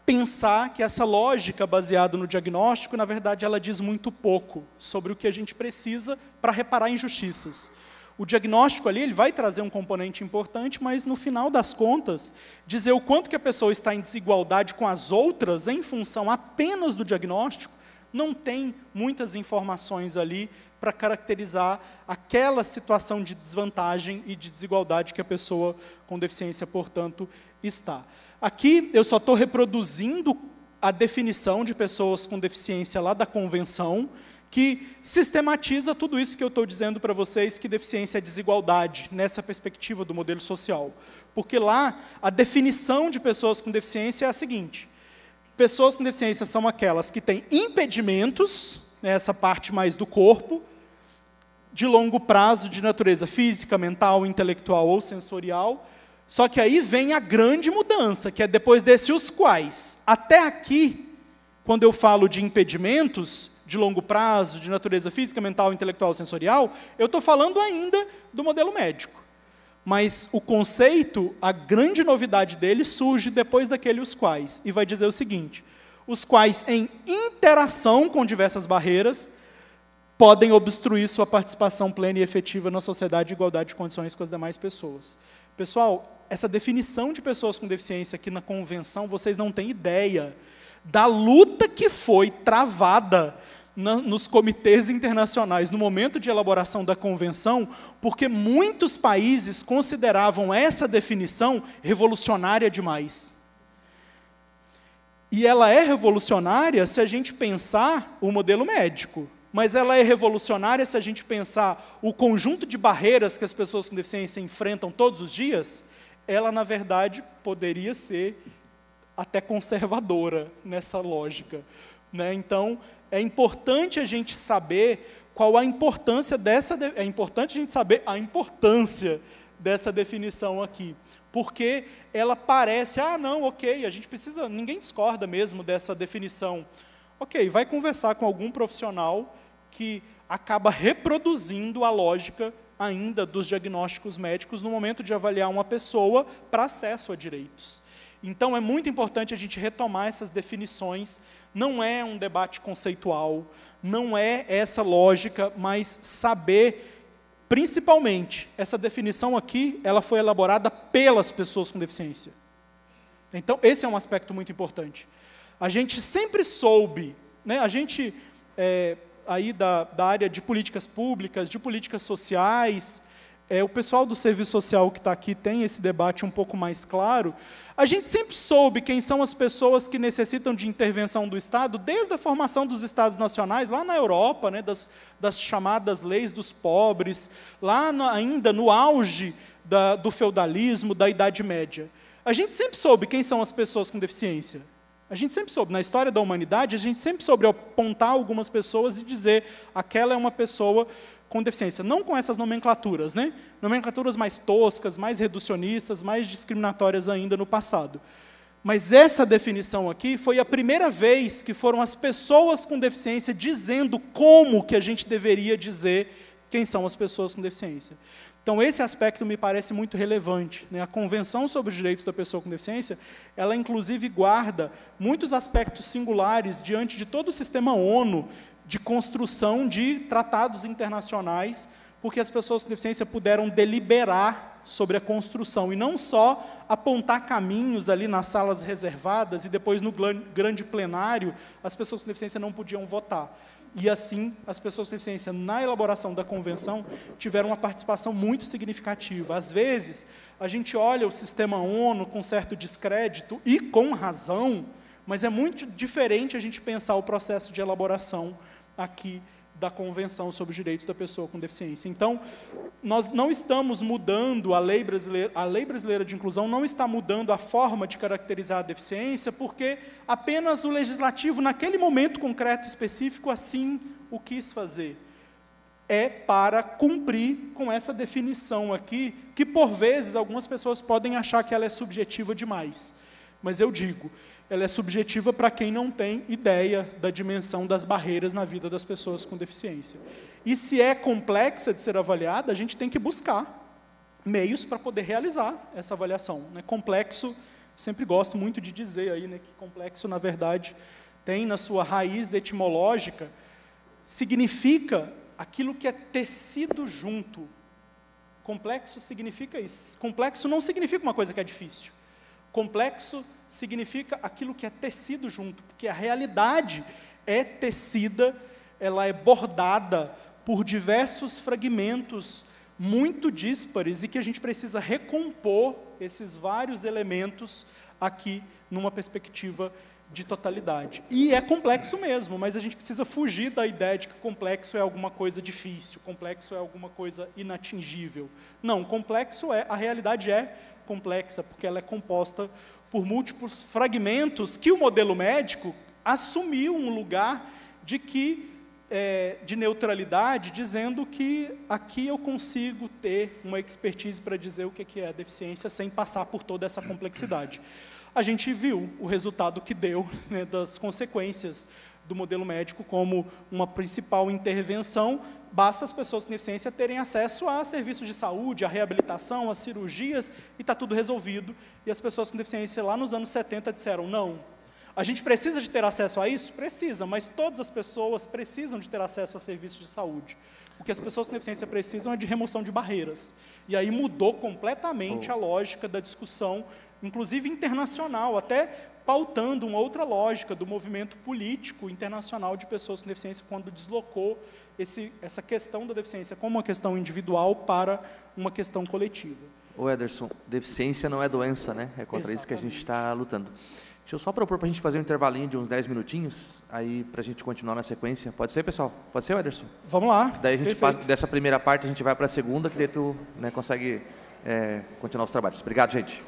Speaker 12: pensar que essa lógica baseada no diagnóstico, na verdade, ela diz muito pouco sobre o que a gente precisa para reparar injustiças. O diagnóstico ali, ele vai trazer um componente importante, mas, no final das contas, dizer o quanto que a pessoa está em desigualdade com as outras, em função apenas do diagnóstico, não tem muitas informações ali para caracterizar aquela situação de desvantagem e de desigualdade que a pessoa com deficiência, portanto, está. Aqui, eu só estou reproduzindo a definição de pessoas com deficiência lá da Convenção, que sistematiza tudo isso que eu estou dizendo para vocês, que deficiência é desigualdade, nessa perspectiva do modelo social. Porque lá, a definição de pessoas com deficiência é a seguinte: pessoas com deficiência são aquelas que têm impedimentos, essa parte mais do corpo, de longo prazo, de natureza física, mental, intelectual ou sensorial. Só que aí vem a grande mudança, que é depois desses os quais. Até aqui, quando eu falo de impedimentos, de longo prazo, de natureza física, mental, intelectual, sensorial, eu estou falando ainda do modelo médico. Mas o conceito, a grande novidade dele surge depois daquele os quais, e vai dizer o seguinte: os quais, em interação com diversas barreiras, podem obstruir sua participação plena e efetiva na sociedade de igualdade de condições com as demais pessoas. Pessoal, essa definição de pessoas com deficiência aqui na convenção, vocês não têm ideia da luta que foi travada nos comitês internacionais no momento de elaboração da convenção, porque muitos países consideravam essa definição revolucionária demais. E ela é revolucionária se a gente pensar o modelo médico, mas ela é revolucionária se a gente pensar o conjunto de barreiras que as pessoas com deficiência enfrentam todos os dias. Ela, na verdade, poderia ser até conservadora nessa lógica, né? Então, é importante a gente saber qual a importância dessa... É importante a gente saber a importância dessa definição aqui, porque ela parece, não, ok, a gente precisa... Ninguém discorda mesmo dessa definição. Ok, vai conversar com algum profissional que acaba reproduzindo a lógica ainda dos diagnósticos médicos no momento de avaliar uma pessoa para acesso a direitos. Então, é muito importante a gente retomar essas definições. Não é um debate conceitual, não é essa lógica, mas saber, principalmente, essa definição aqui, ela foi elaborada pelas pessoas com deficiência. Então, esse é um aspecto muito importante. A gente sempre soube, né, a gente, aí da área de políticas públicas, de políticas sociais, o pessoal do serviço social que está aqui tem esse debate um pouco mais claro. A gente sempre soube quem são as pessoas que necessitam de intervenção do Estado, desde a formação dos Estados nacionais, lá na Europa, né, das chamadas leis dos pobres, lá ainda no auge do feudalismo, da Idade Média. A gente sempre soube quem são as pessoas com deficiência. A gente sempre soube, na história da humanidade, a gente sempre soube apontar algumas pessoas e dizer aquela é uma pessoa com deficiência. Não com essas nomenclaturas, né? Nomenclaturas mais toscas, mais reducionistas, mais discriminatórias ainda no passado. Mas essa definição aqui foi a primeira vez que foram as pessoas com deficiência dizendo como que a gente deveria dizer quem são as pessoas com deficiência. Então, esse aspecto me parece muito relevante, né? A Convenção sobre os Direitos da Pessoa com Deficiência, ela, inclusive, guarda muitos aspectos singulares diante de todo o sistema ONU de construção de tratados internacionais, porque as pessoas com deficiência puderam deliberar sobre a construção, e não só apontar caminhos ali nas salas reservadas, e depois, no grande plenário, as pessoas com deficiência não podiam votar. E, assim, as pessoas com deficiência, na elaboração da convenção, tiveram uma participação muito significativa. Às vezes, a gente olha o sistema ONU com certo descrédito, e com razão, mas é muito diferente a gente pensar o processo de elaboração aqui da Convenção sobre os Direitos da Pessoa com Deficiência. Então, nós não estamos mudando a lei brasileira de inclusão, não está mudando a forma de caracterizar a deficiência, porque apenas o legislativo, naquele momento concreto específico, assim o quis fazer. É para cumprir com essa definição aqui, que, por vezes, algumas pessoas podem achar que ela é subjetiva demais. Mas eu digo, ela é subjetiva para quem não tem ideia da dimensão das barreiras na vida das pessoas com deficiência. E se é complexa de ser avaliada, a gente tem que buscar meios para poder realizar essa avaliação, né? Complexo, sempre gosto muito de dizer aí, né, que complexo, na verdade, tem na sua raiz etimológica, significa aquilo que é tecido junto. Complexo significa isso. Complexo não significa uma coisa que é difícil. Complexo significa aquilo que é tecido junto, porque a realidade é tecida, ela é bordada por diversos fragmentos muito díspares e que a gente precisa recompor esses vários elementos aqui numa perspectiva de totalidade. E é complexo mesmo, mas a gente precisa fugir da ideia de que complexo é alguma coisa difícil, complexo é alguma coisa inatingível. Não, complexo a realidade é complexa, porque ela é composta por múltiplos fragmentos que o modelo médico assumiu um lugar de neutralidade, dizendo que aqui eu consigo ter uma expertise para dizer o que é a deficiência sem passar por toda essa complexidade. A gente viu o resultado que deu, né, das consequências do modelo médico como uma principal intervenção. Basta as pessoas com deficiência terem acesso a serviços de saúde, a reabilitação, a cirurgias, e está tudo resolvido. E as pessoas com deficiência lá nos anos 70 disseram, não, a gente precisa de ter acesso a isso? Precisa, mas todas as pessoas precisam de ter acesso a serviços de saúde. O que as pessoas com deficiência precisam é de remoção de barreiras. E aí mudou completamente a lógica da discussão, inclusive internacional, até pautando uma outra lógica do movimento político internacional de pessoas com deficiência, quando deslocou essa questão da deficiência como uma questão individual para uma questão coletiva.
Speaker 8: Ô Ederson, deficiência não é doença, né? É contra isso que a gente está lutando. Deixa eu só propor para a gente fazer um intervalinho de uns 10 minutinhos, aí para a gente continuar na sequência. Pode ser, pessoal? Pode ser, Ederson?
Speaker 12: Vamos lá.
Speaker 8: Daí a gente passa, dessa primeira parte, a gente vai para a segunda, que daí tu consegue continuar os trabalhos. Obrigado, gente.